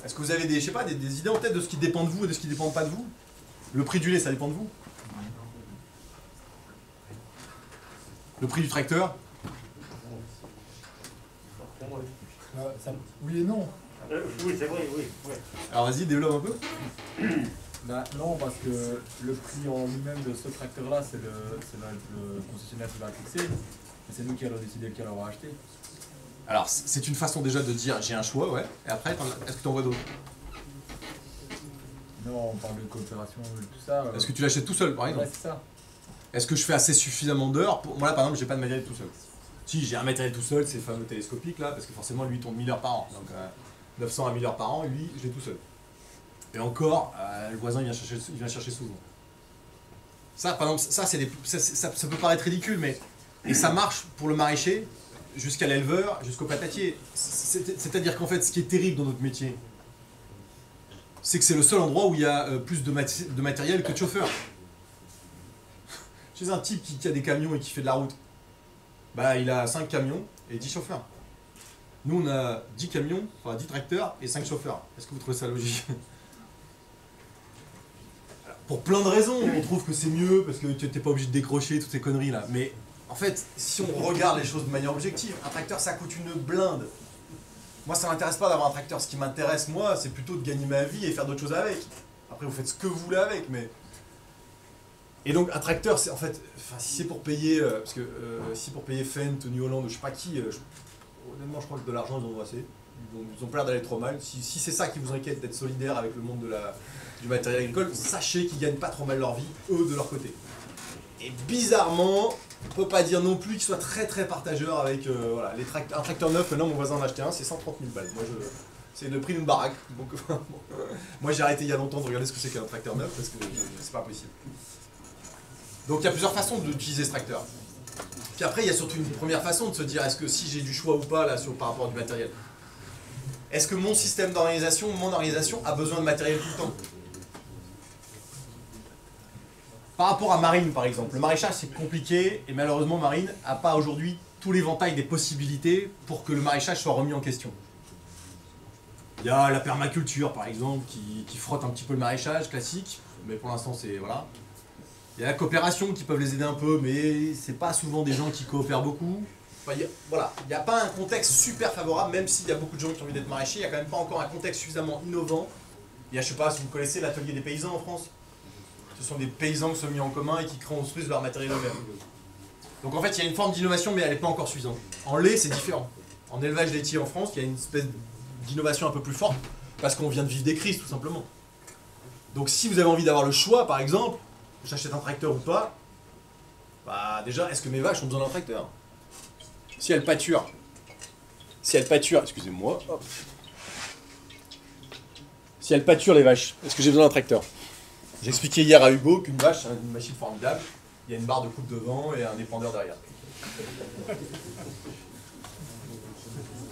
Est-ce que vous avez des idées en tête de ce qui dépend de vous et de ce qui ne dépend pas de vous? Le prix du lait, ça dépend de vous? Le prix du tracteur? Oui et non. Oui, c'est vrai, oui. Alors vas-y, développe un peu. Bah, non, parce que le prix en lui-même de ce tracteur-là, c'est le concessionnaire qui va le fixer. Et c'est nous qui allons décider lequel on va acheter. Alors, c'est une façon déjà de dire j'ai un choix, ouais. Et après, est-ce que tu en vois d'autres? Non, on parle de coopération, de tout ça. Est-ce que tu l'achètes tout seul, par exemple? Ouais, c'est ça. Est-ce que je fais assez suffisamment d'heures pour... Moi, là, par exemple, j'ai pas de matériel tout seul. Si, j'ai un matériel tout seul, c'est le fameux télescopique, là, parce que forcément, lui, il tourne 1000 heures par an. Donc, 900 à 1000 heures par an, lui, je l'ai tout seul. Et encore, le voisin, il vient chercher souvent. Ça, par exemple, ça peut paraître ridicule, mais... Et ça marche pour le maraîcher, jusqu'à l'éleveur, jusqu'au patatier. C'est-à-dire qu'en fait, ce qui est terrible dans notre métier, c'est que c'est le seul endroit où il y a plus de matériel que de chauffeurs. Chez un type qui a des camions et qui fait de la route, bah il a 5 camions et 10 chauffeurs. Nous on a 10 camions, enfin 10 tracteurs et 5 chauffeurs. Est-ce que vous trouvez ça logique? Pour plein de raisons, on trouve que c'est mieux parce que tu n'es pas obligé de décrocher toutes ces conneries là. Mais en fait, si on regarde les choses de manière objective, un tracteur ça coûte une blinde. Moi ça m'intéresse pas d'avoir un tracteur, ce qui m'intéresse moi c'est plutôt de gagner ma vie et faire d'autres choses avec. Après vous faites ce que vous voulez avec, mais... Et donc un tracteur c'est en fait, si c'est pour payer, parce que si pour payer Fendt, New Holland ou je sais pas qui, honnêtement je crois que de l'argent ils en ont assez. Ils ont pas l'air d'aller trop mal. Si c'est ça qui vous inquiète d'être solidaire avec le monde du matériel agricole, sachez qu'ils gagnent pas trop mal leur vie, eux de leur côté. Et bizarrement, on peut pas dire non plus qu'ils soient très très partageurs avec voilà, un tracteur neuf. Maintenant mon voisin en a acheté un, c'est 130 000 balles. Moi, c'est le prix d'une baraque. Donc, moi j'ai arrêté il y a longtemps de regarder ce que c'est qu'un tracteur neuf parce que c'est pas possible. Donc il y a plusieurs façons d'utiliser ce tracteur. Puis après il y a surtout une première façon de se dire est-ce que si j'ai du choix ou pas là par rapport du matériel. Est-ce que mon système d'organisation, mon organisation a besoin de matériel tout le temps? Par rapport à Marine par exemple, le maraîchage c'est compliqué et malheureusement Marine n'a pas aujourd'hui tout l'éventail des possibilités pour que le maraîchage soit remis en question. Il y a la permaculture par exemple qui frotte un petit peu le maraîchage classique, mais pour l'instant c'est voilà. Il y a la coopération qui peuvent les aider un peu, mais c'est pas souvent des gens qui coopèrent beaucoup. Enfin, voilà, il n'y a pas un contexte super favorable, même s'il y a beaucoup de gens qui ont envie d'être maraîchers, il n'y a quand même pas encore un contexte suffisamment innovant. Il y a, je sais pas si vous connaissez l'atelier des paysans en France. Ce sont des paysans qui sont mis en commun et qui construisent leur matériel eux-mêmes. Donc en fait, il y a une forme d'innovation, mais elle n'est pas encore suffisante. En lait, c'est différent. En élevage laitier en France, il y a une espèce d'innovation un peu plus forte, parce qu'on vient de vivre des crises, tout simplement. Donc si vous avez envie d'avoir le choix, par exemple, j'achète un tracteur ou pas, bah déjà, est-ce que mes vaches ont besoin d'un tracteur? Si elles pâturent, excusez-moi, hop. Si elles pâturent les vaches, est-ce que j'ai besoin d'un tracteur? J'expliquais hier à Hugo qu'une vache, c'est une machine formidable. Il y a une barre de coupe devant et un dépendeur derrière.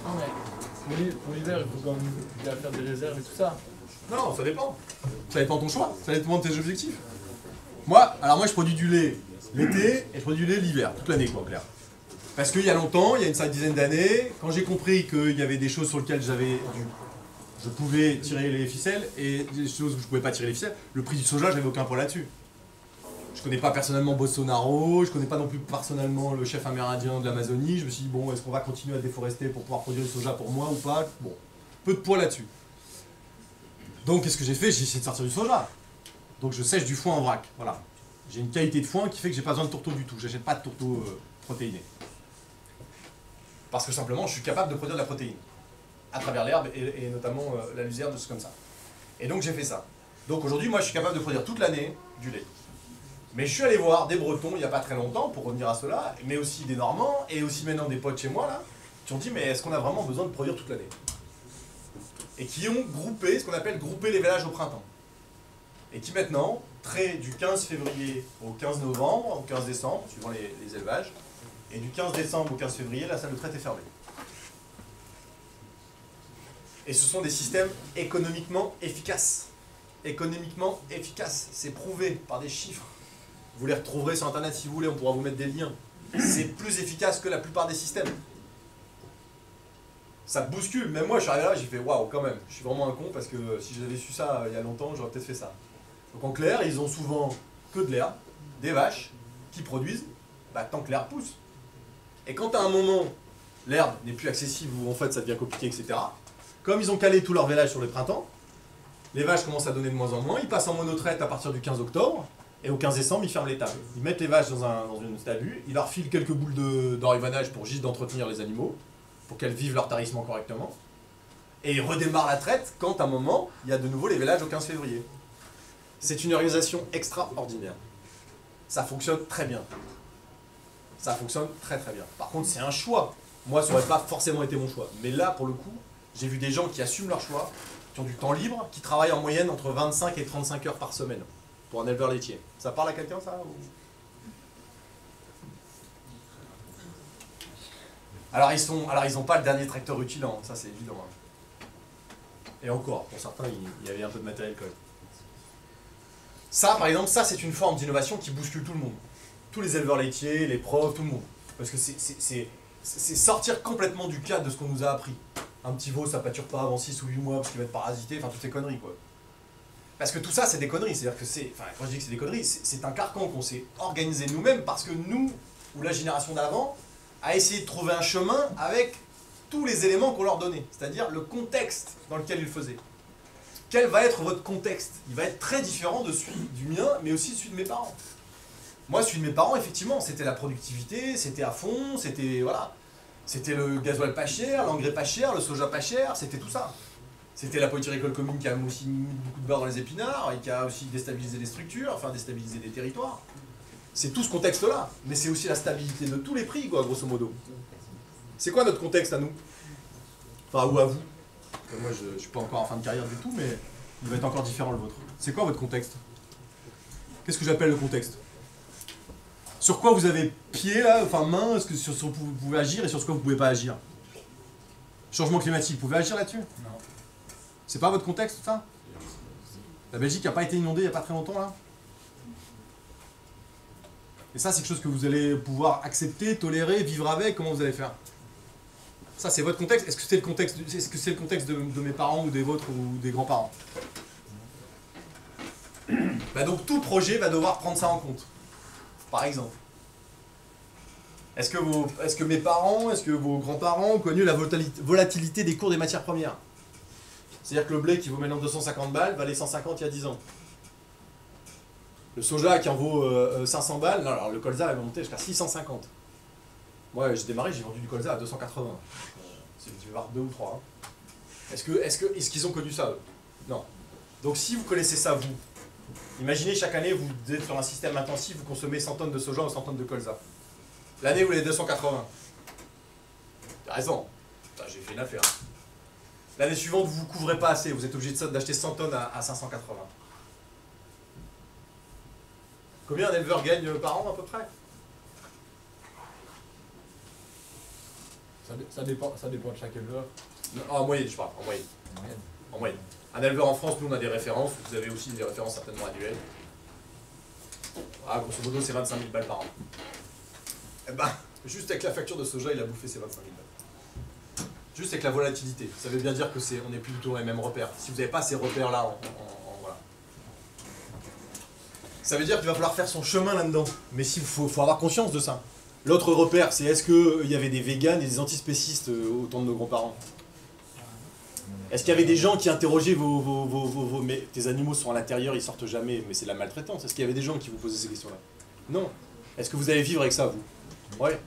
Non mais pour l'hiver, il faut quand même bien faire des réserves et tout ça. Non, ça dépend. Ça dépend de ton choix, ça dépend de tes objectifs. Moi, je produis du lait l'été et je produis du lait l'hiver, toute l'année quoi, en clair. Parce qu'il y a longtemps, il y a une dizaine d'années, quand j'ai compris qu'il y avait des choses sur lesquelles je pouvais tirer les ficelles et des choses où je pouvais pas tirer les ficelles, le prix du soja, j'avais aucun point là-dessus. Je connais pas personnellement Bolsonaro, je connais pas non plus personnellement le chef amérindien de l'Amazonie. Je me suis dit, bon, est-ce qu'on va continuer à déforester pour pouvoir produire du soja pour moi ou pas? Bon, peu de poids là-dessus. Donc, qu'est-ce que j'ai fait? J'ai essayé de sortir du soja. Donc, je sèche du foin en vrac. Voilà. J'ai une qualité de foin qui fait que j'ai pas besoin de tourteau du tout. J'achète pas de tourteau protéiné. Parce que simplement, je suis capable de produire de la protéine. À travers l'herbe et notamment la luzerne, des choses comme ça. Et donc, j'ai fait ça. Donc, aujourd'hui, moi, je suis capable de produire toute l'année du lait. Mais je suis allé voir des Bretons il n'y a pas très longtemps, pour revenir à cela, mais aussi des Normands, et aussi maintenant des potes chez moi, là, qui ont dit, mais est-ce qu'on a vraiment besoin de produire toute l'année? Et qui ont groupé, ce qu'on appelle grouper les vélages au printemps. Et qui maintenant, du 15 février au 15 novembre, au 15 décembre, suivant les élevages, et du 15 décembre au 15 février, la salle de traite est fermée. Et ce sont des systèmes économiquement efficaces. Économiquement efficaces, c'est prouvé par des chiffres. Vous les retrouverez sur internet si vous voulez, on pourra vous mettre des liens. C'est plus efficace que la plupart des systèmes. Ça bouscule, même moi je suis arrivé là, j'ai fait waouh quand même, je suis vraiment un con parce que si j'avais su ça il y a longtemps, j'aurais peut-être fait ça. Donc en clair, ils ont souvent que de l'herbe, des vaches qui produisent tant que l'herbe pousse. Et quand à un moment, l'herbe n'est plus accessible ou en fait ça devient compliqué, etc., comme ils ont calé tout leur vélage sur le printemps, les vaches commencent à donner de moins en moins, ils passent en monotraite à partir du 15 octobre, et au 15 décembre, ils ferment les tables. Ils mettent les vaches dans une stabule, ils leur filent quelques boules d'enrivanage pour juste d'entretenir les animaux, pour qu'elles vivent leur tarissement correctement, et ils redémarrent la traite quand, à un moment, il y a de nouveau les vélages au 15 février. C'est une organisation extraordinaire. Ça fonctionne très bien. Ça fonctionne très très bien. Par contre, c'est un choix. Moi, ça n'aurait pas forcément été mon choix. Mais là, pour le coup, j'ai vu des gens qui assument leur choix, qui ont du temps libre, qui travaillent en moyenne entre 25 et 35 heures par semaine pour un éleveur laitier. Ça parle à quelqu'un, ça ou... Alors, ils n'ont pas le dernier tracteur rutilant, ça c'est évident. Hein. Et encore, pour certains, il y avait un peu de matériel quand même. Ça, par exemple, ça c'est une forme d'innovation qui bouscule tout le monde. Tous les éleveurs laitiers, les profs, tout le monde. Parce que c'est sortir complètement du cadre de ce qu'on nous a appris. Un petit veau, ça pâture pas avant 6 ou 8 mois parce qu'il va être parasité, enfin toutes ces conneries quoi. Parce que tout ça, c'est des conneries. C'est-à-dire que quand je dis que c'est des conneries, c'est un carcan qu'on s'est organisé nous-mêmes parce que nous, ou la génération d'avant, a essayé de trouver un chemin avec tous les éléments qu'on leur donnait. C'est-à-dire le contexte dans lequel ils le faisaient. Quel va être votre contexte? Il va être très différent de celui du mien, mais aussi de celui de mes parents. Moi, celui de mes parents, effectivement, c'était la productivité, c'était à fond, c'était voilà. C'était le gasoil pas cher, l'engrais pas cher, le soja pas cher, c'était tout ça. C'était la politique agricole commune qui a aussi mis beaucoup de beurre dans les épinards et qui a aussi déstabilisé les structures, enfin déstabilisé des territoires. C'est tout ce contexte-là, mais c'est aussi la stabilité de tous les prix, quoi, grosso modo. C'est quoi notre contexte à nous? Enfin, ou à vous? Moi, je ne suis pas encore en fin de carrière du tout, mais il va être encore différent le vôtre. C'est quoi votre contexte? Qu'est-ce que j'appelle le contexte? Sur quoi vous avez pied, là, enfin main, est-ce que sur quoi vous pouvez agir et sur ce quoi vous ne pouvez pas agir? Changement climatique, vous pouvez agir là-dessus? Non. C'est pas votre contexte, tout ça? La Belgique n'a pas été inondée il n'y a pas très longtemps, là? Et ça, c'est quelque chose que vous allez pouvoir accepter, tolérer, vivre avec, comment vous allez faire? Ça, c'est votre contexte? Est-ce que c'est le contexte, de mes parents ou des vôtres ou des grands-parents? Donc tout projet va devoir prendre ça en compte. Par exemple. Est-ce que mes parents, est-ce que vos grands-parents ont connu la volatilité des cours des matières premières? C'est-à-dire que le blé qui vaut maintenant 250 balles valait 150 il y a 10 ans. Le soja qui en vaut 500 balles, non, alors le colza va monter jusqu'à 650. Moi j'ai démarré, j'ai vendu du colza à 280. C'est du voir 2 ou 3. Hein. Est-ce qu'ils ont connu ça eux? Non. Donc si vous connaissez ça, vous, imaginez chaque année, vous êtes sur un système intensif, vous consommez 100 tonnes de soja ou 100 tonnes de colza. L'année où les 280. T'as raison, j'ai fait une affaire. L'année suivante, vous ne vous couvrez pas assez, vous êtes obligé d'acheter 100 tonnes à 580. Combien un éleveur gagne par an à peu près? Ça dépend de chaque éleveur. En moyenne, je parle, en moyenne. En moyenne. Un éleveur en France, nous on a des références, vous avez aussi des références certainement annuelles. Ah, grosso modo, c'est 25 000 balles par an. Eh ben, juste avec la facture de soja, il a bouffé ses 25 000 balles. Juste avec la volatilité. Ça veut bien dire que on n'est plus du tout dans les mêmes repères. Si vous n'avez pas ces repères-là, voilà. Ça veut dire qu'il va falloir faire son chemin là-dedans. Mais il faut avoir conscience de ça. L'autre repère, c'est est-ce qu'il y avait des véganes et des antispécistes au temps de nos grands-parents? Est-ce qu'il y avait des gens qui interrogeaient mais tes animaux sont à l'intérieur, ils sortent jamais, mais c'est de la maltraitance. Est-ce qu'il y avait des gens qui vous posaient ces questions-là? Non. Est-ce que vous allez vivre avec ça, vous? Ouais.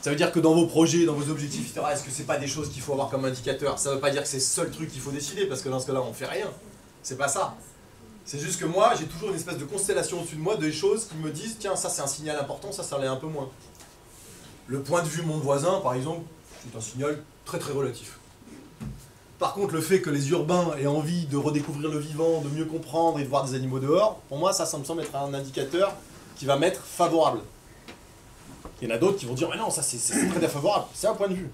Ça veut dire que dans vos projets, dans vos objectifs, etc., est-ce que c'est pas des choses qu'il faut avoir comme indicateur? Ça veut pas dire que c'est le seul truc qu'il faut décider, parce que dans ce cas-là, on fait rien. C'est pas ça. C'est juste que moi, j'ai toujours une espèce de constellation au-dessus de moi de choses qui me disent, tiens, ça c'est un signal important, ça l'est un peu moins. Le point de vue de mon voisin, par exemple, c'est un signal très très relatif. Par contre, le fait que les urbains aient envie de redécouvrir le vivant, de mieux comprendre et de voir des animaux dehors, pour moi, ça me semble être un indicateur qui va m'être favorable. Il y en a d'autres qui vont dire, mais non, ça c'est très défavorable. C'est un point de vue.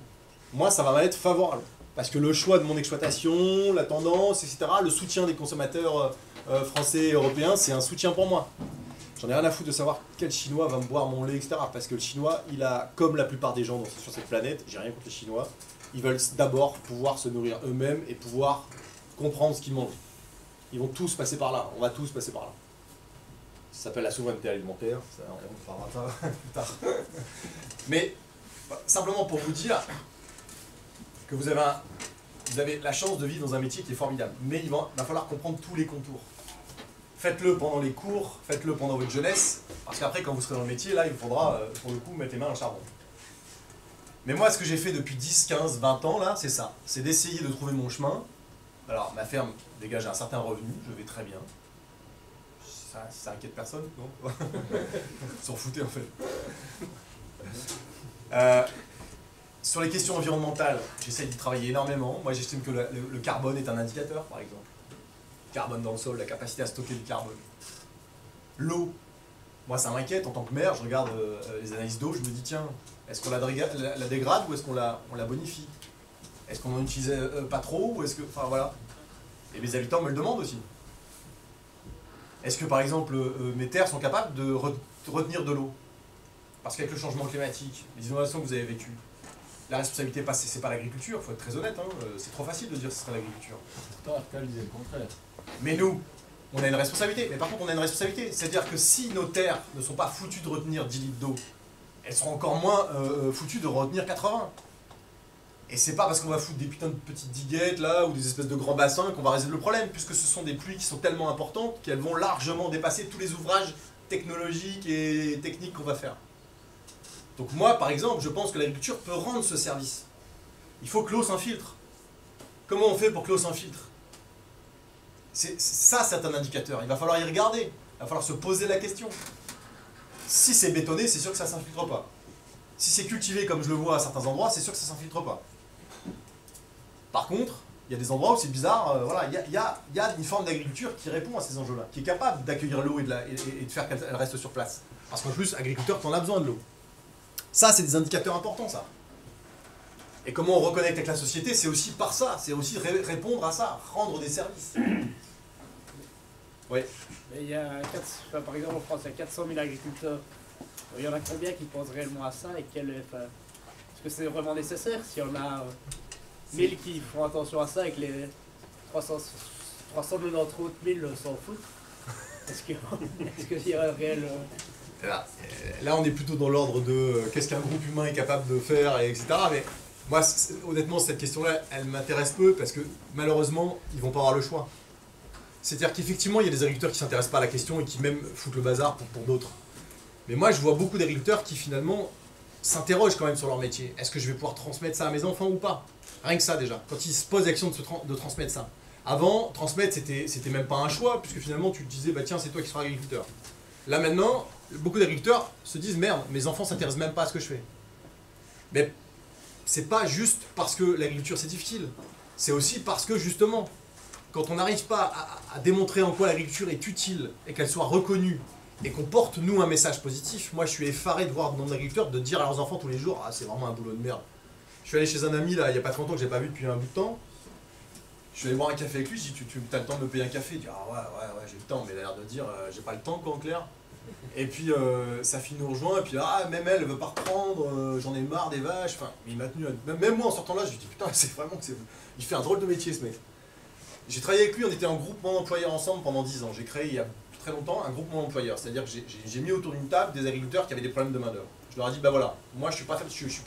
Moi, ça va m'être favorable. Parce que le choix de mon exploitation, la tendance, etc., le soutien des consommateurs français et européens, c'est un soutien pour moi. J'en ai rien à foutre de savoir quel Chinois va me boire mon lait, etc. Parce que le Chinois, il a, comme la plupart des gens sur cette planète, j'ai rien contre les Chinois, ils veulent d'abord pouvoir se nourrir eux-mêmes et pouvoir comprendre ce qu'ils mangent. Ils vont tous passer par là, on va tous passer par là. Ça s'appelle la souveraineté alimentaire, ça, on parlera ça plus tard. Mais simplement pour vous dire que vous avez la chance de vivre dans un métier qui est formidable. Mais il va falloir comprendre tous les contours. Faites-le pendant les cours, faites-le pendant votre jeunesse, parce qu'après quand vous serez dans le métier, là il vous faudra pour le coup mettre les mains dans le charbon. Mais moi ce que j'ai fait depuis 10, 15, 20 ans là, c'est ça. C'est d'essayer de trouver mon chemin. Alors ma ferme dégage un certain revenu, je vais très bien. Ça inquiète personne, non? Ils s'en foutaient en fait. Sur les questions environnementales, j'essaie d'y travailler énormément. Moi j'estime que le carbone est un indicateur par exemple. Le carbone dans le sol, la capacité à stocker du carbone. L'eau, moi ça m'inquiète en tant que maire, je regarde les analyses d'eau, je me dis tiens, est-ce qu'on la dégrade ou est-ce qu'on la bonifie? Est-ce qu'on en utilise pas trop ou est-ce que... Enfin voilà. Et mes habitants me le demandent aussi. Est-ce que par exemple mes terres sont capables de retenir de l'eau? Parce qu'avec le changement climatique, les innovations que vous avez vécues, la responsabilité, c'est pas l'agriculture, il faut être très honnête, hein, c'est trop facile de dire que ce serait l'agriculture. Pourtant, Arcal disait le contraire. Mais nous, on a une responsabilité. Mais par contre, on a une responsabilité. C'est-à-dire que si nos terres ne sont pas foutues de retenir 10 litres d'eau, elles seront encore moins foutues de retenir 80. Et c'est pas parce qu'on va foutre des putains de petites diguettes là, ou des espèces de grands bassins qu'on va résoudre le problème, puisque ce sont des pluies qui sont tellement importantes qu'elles vont largement dépasser tous les ouvrages technologiques et techniques qu'on va faire. Donc moi, par exemple, je pense que l'agriculture peut rendre ce service. Il faut que l'eau s'infiltre. Comment on fait pour que l'eau s'infiltre? Ça, c'est un indicateur. Il va falloir y regarder. Il va falloir se poser la question. Si c'est bétonné, c'est sûr que ça ne s'infiltre pas. Si c'est cultivé comme je le vois à certains endroits, c'est sûr que ça ne s'infiltre pas. Par contre, il y a des endroits où c'est bizarre. Voilà, il y a une forme d'agriculture qui répond à ces enjeux-là, qui est capable d'accueillir l'eau et de faire qu'elle reste sur place. Parce qu'en plus, agriculteur, t'en as besoin de l'eau. Ça, c'est des indicateurs importants, ça. Et comment on reconnecte avec la société, c'est aussi par ça. C'est aussi répondre à ça, rendre des services. Oui. Il y a par exemple, en France, il y a 400 000 agriculteurs. Il y en a combien qui pensent réellement à ça et est-ce que c'est vraiment nécessaire si on a 1000 qui font attention à ça et que les 390 autres 1000 s'en foutent? Est-ce qu'il y a un réel... Là, on est plutôt dans l'ordre de qu'est-ce qu'un groupe humain est capable de faire, et etc. Mais moi, honnêtement, cette question-là, elle m'intéresse peu parce que malheureusement, ils vont pas avoir le choix. C'est-à-dire qu'effectivement, il y a des agriculteurs qui s'intéressent pas à la question et qui même foutent le bazar pour d'autres. Mais moi, je vois beaucoup d'agriculteurs qui finalement s'interrogent quand même sur leur métier. Est-ce que je vais pouvoir transmettre ça à mes enfants ou pas? Rien que ça déjà, quand ils se posent l'action de transmettre ça. Avant, transmettre, c'était même pas un choix, puisque finalement, tu te disais, bah tiens, c'est toi qui seras agriculteur. Là maintenant, beaucoup d'agriculteurs se disent, merde, mes enfants s'intéressent même pas à ce que je fais. Mais c'est pas juste parce que l'agriculture c'est difficile, c'est aussi parce que justement, quand on n'arrive pas à démontrer en quoi l'agriculture est utile et qu'elle soit reconnue et qu'on porte nous un message positif, moi je suis effaré de voir de nombre d'agriculteurs de dire à leurs enfants tous les jours, ah c'est vraiment un boulot de merde. Je suis allé chez un ami là, il y a pas très longtemps que j'ai pas vu depuis un bout de temps. Je suis allé boire un café avec lui, je dis tu as le temps de me payer un café? Il dit ah ouais j'ai le temps, mais il a l'air de dire j'ai pas le temps quoi en clair. Et puis sa fille nous rejoint, et puis ah même elle veut pas reprendre, j'en ai marre des vaches, enfin il m'a tenu, même moi en sortant là je lui dis putain c'est vraiment que il fait un drôle de métier ce mec. J'ai travaillé avec lui, on était en groupement d'employeurs ensemble pendant 10 ans, j'ai créé il y a très longtemps un groupement d'employeurs, c'est-à-dire que j'ai mis autour d'une table des agriculteurs qui avaient des problèmes de main d'œuvre. Je leur ai dit bah voilà, moi je suis pas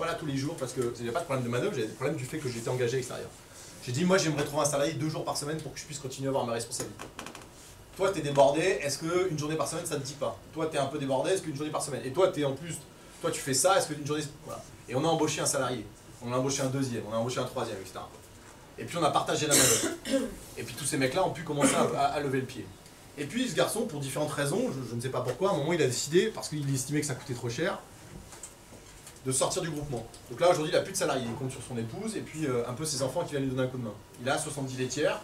là tous les jours parce que il n'y a pas de problème de main d'œuvre, j'ai des problèmes du fait que j'étais engagé à l'extérieur. J'ai dit moi j'aimerais trouver un salarié 2 jours par semaine pour que je puisse continuer à avoir ma responsabilité. Toi t'es débordé, est-ce qu'une journée par semaine ça te dit pas? Toi t'es un peu débordé, est-ce qu'une journée par semaine? Et toi t'es en plus, toi tu fais ça, est-ce qu'une journée... Voilà. Et on a embauché un salarié, on a embauché un deuxième, on a embauché un troisième, etc. Et puis on a partagé la main-d'œuvre. Et puis tous ces mecs-là ont pu commencer à lever le pied. Et puis ce garçon, pour différentes raisons, je ne sais pas pourquoi, à un moment il a décidé, parce qu'il estimait que ça coûtait trop cher, de sortir du groupement. Donc là aujourd'hui il n'a plus de salarié, il compte sur son épouse et puis un peu ses enfants qui viennent lui donner un coup de main. Il a 70 laitières.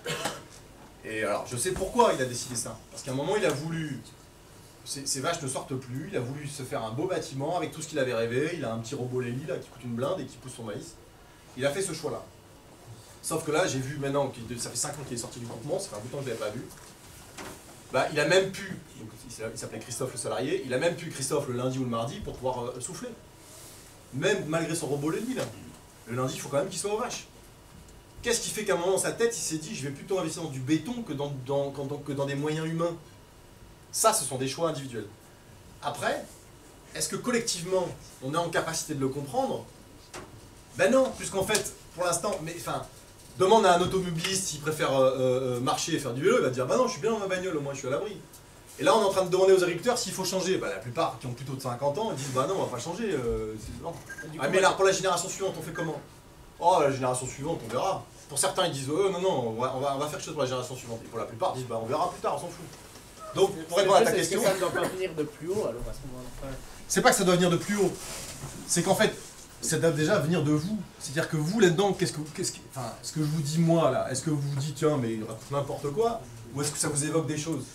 Et alors, je sais pourquoi il a décidé ça. Parce qu'à un moment, il a voulu... Ces vaches ne sortent plus, il a voulu se faire un beau bâtiment avec tout ce qu'il avait rêvé. Il a un petit robot Lely là, qui coûte une blinde et qui pousse son maïs. Il a fait ce choix-là. Sauf que là, j'ai vu maintenant, ça fait 5 ans qu'il est sorti du groupement, ça fait un bout de temps que je ne l'avais pas vu. Bah, il a même pu, donc, il s'appelait Christophe le salarié, il a même pu Christophe le lundi ou le mardi pour pouvoir souffler. Même malgré son robot Lely là. Le lundi, il faut quand même qu'il soit aux vaches. Qu'est-ce qui fait qu'à un moment dans sa tête, il s'est dit je vais plutôt investir dans du béton que dans des moyens humains? Ça, ce sont des choix individuels. Après, est-ce que collectivement, on est en capacité de le comprendre? Ben non, puisqu'en fait, pour l'instant, mais enfin, demande à un automobiliste s'il préfère marcher et faire du vélo, il va dire bah non, je suis bien dans ma bagnole, au moins je suis à l'abri. Et là, on est en train de demander aux agriculteurs s'il faut changer. Bah, la plupart qui ont plutôt de 50 ans, ils disent bah non, on va pas changer. Non. Ah, mais là, pour la génération suivante, on fait comment? Oh, la génération suivante, on verra. Pour certains, ils disent non, on va faire quelque chose pour la génération suivante. Et pour la plupart, ils disent on verra plus tard, on s'en fout. Donc, pour répondre à ta question. Ça ne doit pas venir de plus haut alors à ce moment-là. C'est pas que ça doit venir de plus haut. C'est qu'en fait, ça doit déjà venir de vous. C'est-à-dire que vous, là-dedans, ce que je vous dis moi, là, est-ce que vous vous dites tiens, mais n'importe quoi? Ou est-ce que ça vous évoque des choses?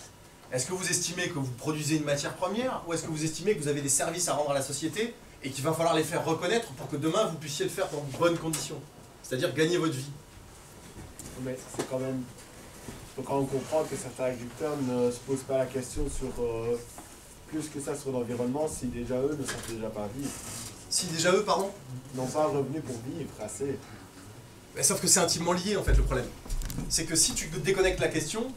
Est-ce que vous estimez que vous produisez une matière première? Ou est-ce que vous estimez que vous avez des services à rendre à la société et qu'il va falloir les faire reconnaître pour que demain vous puissiez le faire dans de bonnes conditions, c'est-à-dire gagner votre vie? Mais c'est quand même... Il faut quand même comprendre que certains agriculteurs ne se posent pas la question sur plus que ça sur l'environnement si déjà eux ne savent déjà pas vivre. Si déjà eux, pardon? N'ont pas un revenu pour vivre assez. Mais sauf que c'est intimement lié en fait le problème. C'est que si tu déconnectes la question,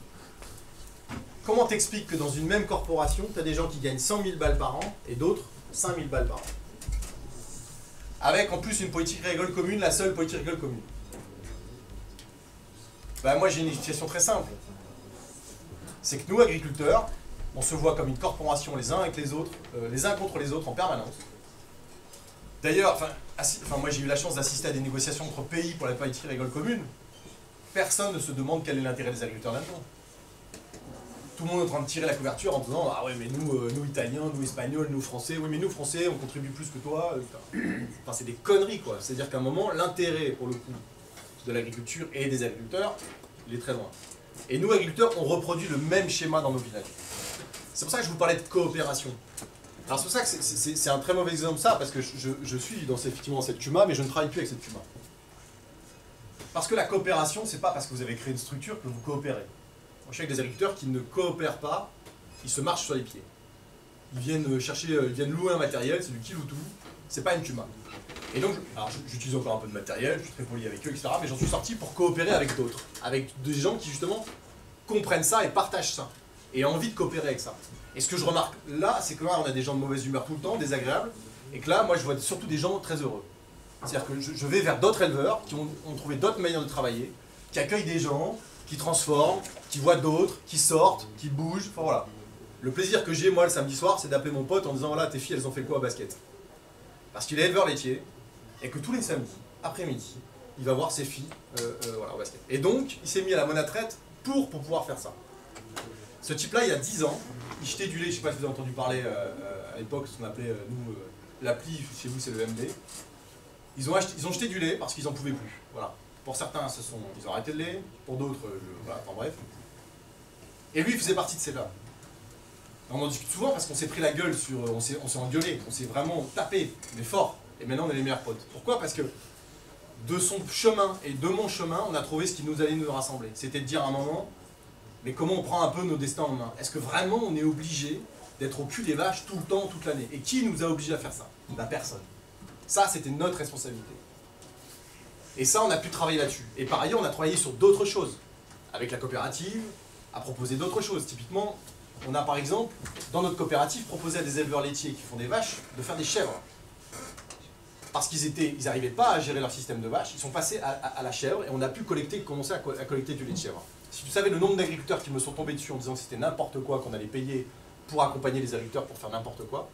comment t'expliques que dans une même corporation, tu as des gens qui gagnent 100 000 balles par an et d'autres 5 000 balles par an? Avec en plus une politique agricole commune, la seule politique agricole commune. Ben moi j'ai une explication très simple. C'est que nous agriculteurs, on se voit comme une corporation les uns avec les autres, les uns contre les autres en permanence. D'ailleurs, moi j'ai eu la chance d'assister à des négociations entre pays pour la politique agricole commune. Personne ne se demande quel est l'intérêt des agriculteurs là-dedans. Tout le monde est en train de tirer la couverture en disant ah ouais mais nous Italiens, nous Espagnols, nous Français, oui mais nous Français on contribue plus que toi. Enfin c'est des conneries quoi. C'est-à-dire qu'à un moment l'intérêt pour le coup de l'agriculture et des agriculteurs il est très loin. Et nous agriculteurs on reproduit le même schéma dans nos villages. C'est pour ça que je vous parlais de coopération. Alors c'est pour ça que c'est un très mauvais exemple de ça parce que je suis effectivement dans cette CUMA mais je ne travaille plus avec cette CUMA. Parce que la coopération c'est pas parce que vous avez créé une structure que vous coopérez. Je suis avec des agriculteurs qui ne coopèrent pas, ils se marchent sur les pieds. Ils viennent louer un matériel, c'est du kill ou tout, c'est pas une CUMA. Et donc, alors j'utilise encore un peu de matériel, je suis très poli avec eux, etc. Mais j'en suis sorti pour coopérer avec d'autres, avec des gens qui justement comprennent ça et partagent ça, et ont envie de coopérer avec ça. Et ce que je remarque là, c'est que là, on a des gens de mauvaise humeur tout le temps, désagréables, et que là, moi, je vois surtout des gens très heureux. C'est-à-dire que je vais vers d'autres éleveurs qui ont trouvé d'autres manières de travailler, qui accueillent des gens, qui transforment, qui voient d'autres, qui sortent, qui bougent, enfin voilà. Le plaisir que j'ai, moi, le samedi soir, c'est d'appeler mon pote en disant, voilà, tes filles, elles ont fait quoi au basket? Parce qu'il est éleveur laitier, et que tous les samedis, après-midi, il va voir ses filles voilà, au basket. Et donc, il s'est mis à la monatraite pour pouvoir faire ça. Ce type-là, il y a 10 ans, il jetait du lait, je ne sais pas si vous avez entendu parler à l'époque, ce qu'on appelait, nous, l'appli, chez vous, c'est le MD. Ils ont jeté du lait parce qu'ils n'en pouvaient plus. Voilà. Pour certains, ils ont arrêté le lait, pour d'autres, voilà, enfin bref. Et lui, il faisait partie de ces là. On en discute souvent parce qu'on s'est pris la gueule on s'est engueulé, on s'est vraiment tapé, mais fort. Et maintenant, on est les meilleurs potes. Pourquoi? Parce que de son chemin et de mon chemin, on a trouvé ce qui nous allait nous rassembler. C'était de dire à un moment, mais comment on prend un peu nos destins en main? Est-ce que vraiment on est obligé d'être au cul des vaches tout le temps, toute l'année? Et qui nous a obligés à faire ça? Ben, personne. Ça, c'était notre responsabilité. Et ça, on a pu travailler là-dessus. Et par ailleurs, on a travaillé sur d'autres choses. Avec la coopérative, à proposer d'autres choses. Typiquement, on a par exemple, dans notre coopérative, proposé à des éleveurs laitiers qui font des vaches de faire des chèvres. Parce qu'ils n'arrivaient pas à gérer leur système de vaches, ils sont passés à la chèvre et on a pu commencer à collecter du lait de chèvre. Si tu savais le nombre d'agriculteurs qui me sont tombés dessus en disant que c'était n'importe quoi, qu'on allait payer pour accompagner les agriculteurs pour faire n'importe quoi,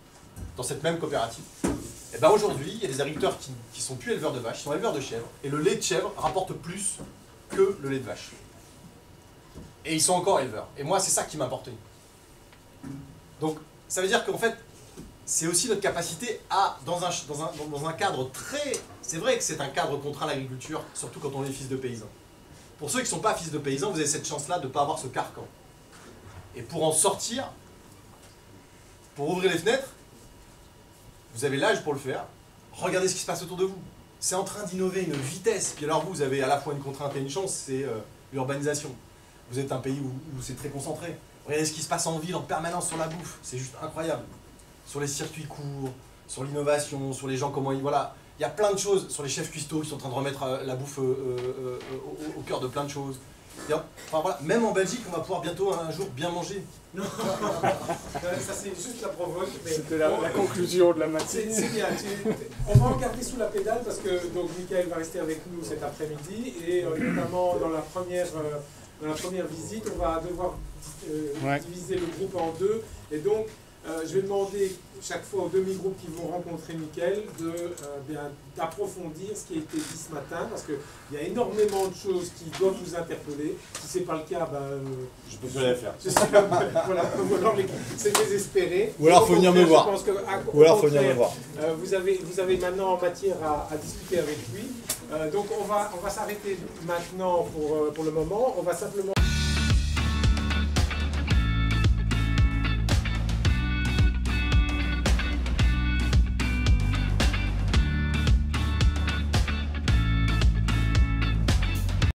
dans cette même coopérative, et ben aujourd'hui, il y a des agriculteurs qui sont plus éleveurs de vaches, qui sont éleveurs de chèvres, et le lait de chèvre rapporte plus que le lait de vache. Et ils sont encore éleveurs. Et moi, c'est ça qui m'importe. Donc, ça veut dire qu'en fait, c'est aussi notre capacité à, dans un cadre très... C'est vrai que c'est un cadre contraint à l'agriculture, surtout quand on est fils de paysans. Pour ceux qui ne sont pas fils de paysans, vous avez cette chance-là de ne pas avoir ce carcan. Et pour en sortir, pour ouvrir les fenêtres, vous avez l'âge pour le faire. Regardez ce qui se passe autour de vous. C'est en train d'innover une vitesse. Puis alors vous avez à la fois une contrainte et une chance, c'est l'urbanisation. Vous êtes un pays où c'est très concentré. Regardez ce qui se passe en ville en permanence sur la bouffe. C'est juste incroyable. Sur les circuits courts, sur l'innovation, sur les gens, comment ils... Voilà. Il y a plein de choses. Sur les chefs cuistots qui sont en train de remettre la bouffe au cœur de plein de choses. Enfin, voilà. Même en Belgique, on va pouvoir bientôt un jour bien manger. Non, ça c'est juste la provoque. C'était la conclusion de la matinée. C'est bien. On va en garder sous la pédale parce que donc Michael va rester avec nous cet après-midi et notamment dans la première visite, on va devoir diviser le groupe en deux et donc je vais demander chaque fois aux demi-groupes qui vont rencontrer Michael d'approfondir ce qui a été dit ce matin parce qu'il y a énormément de choses qui doivent vous interpeller. Si ce n'est pas le cas, je peux plus rien faire. Voilà, c'est désespéré. Ou alors il faut venir me voir. Ou alors faut venir me voir. Vous avez maintenant matière à discuter avec lui. Donc on va s'arrêter maintenant pour le moment. On va simplement...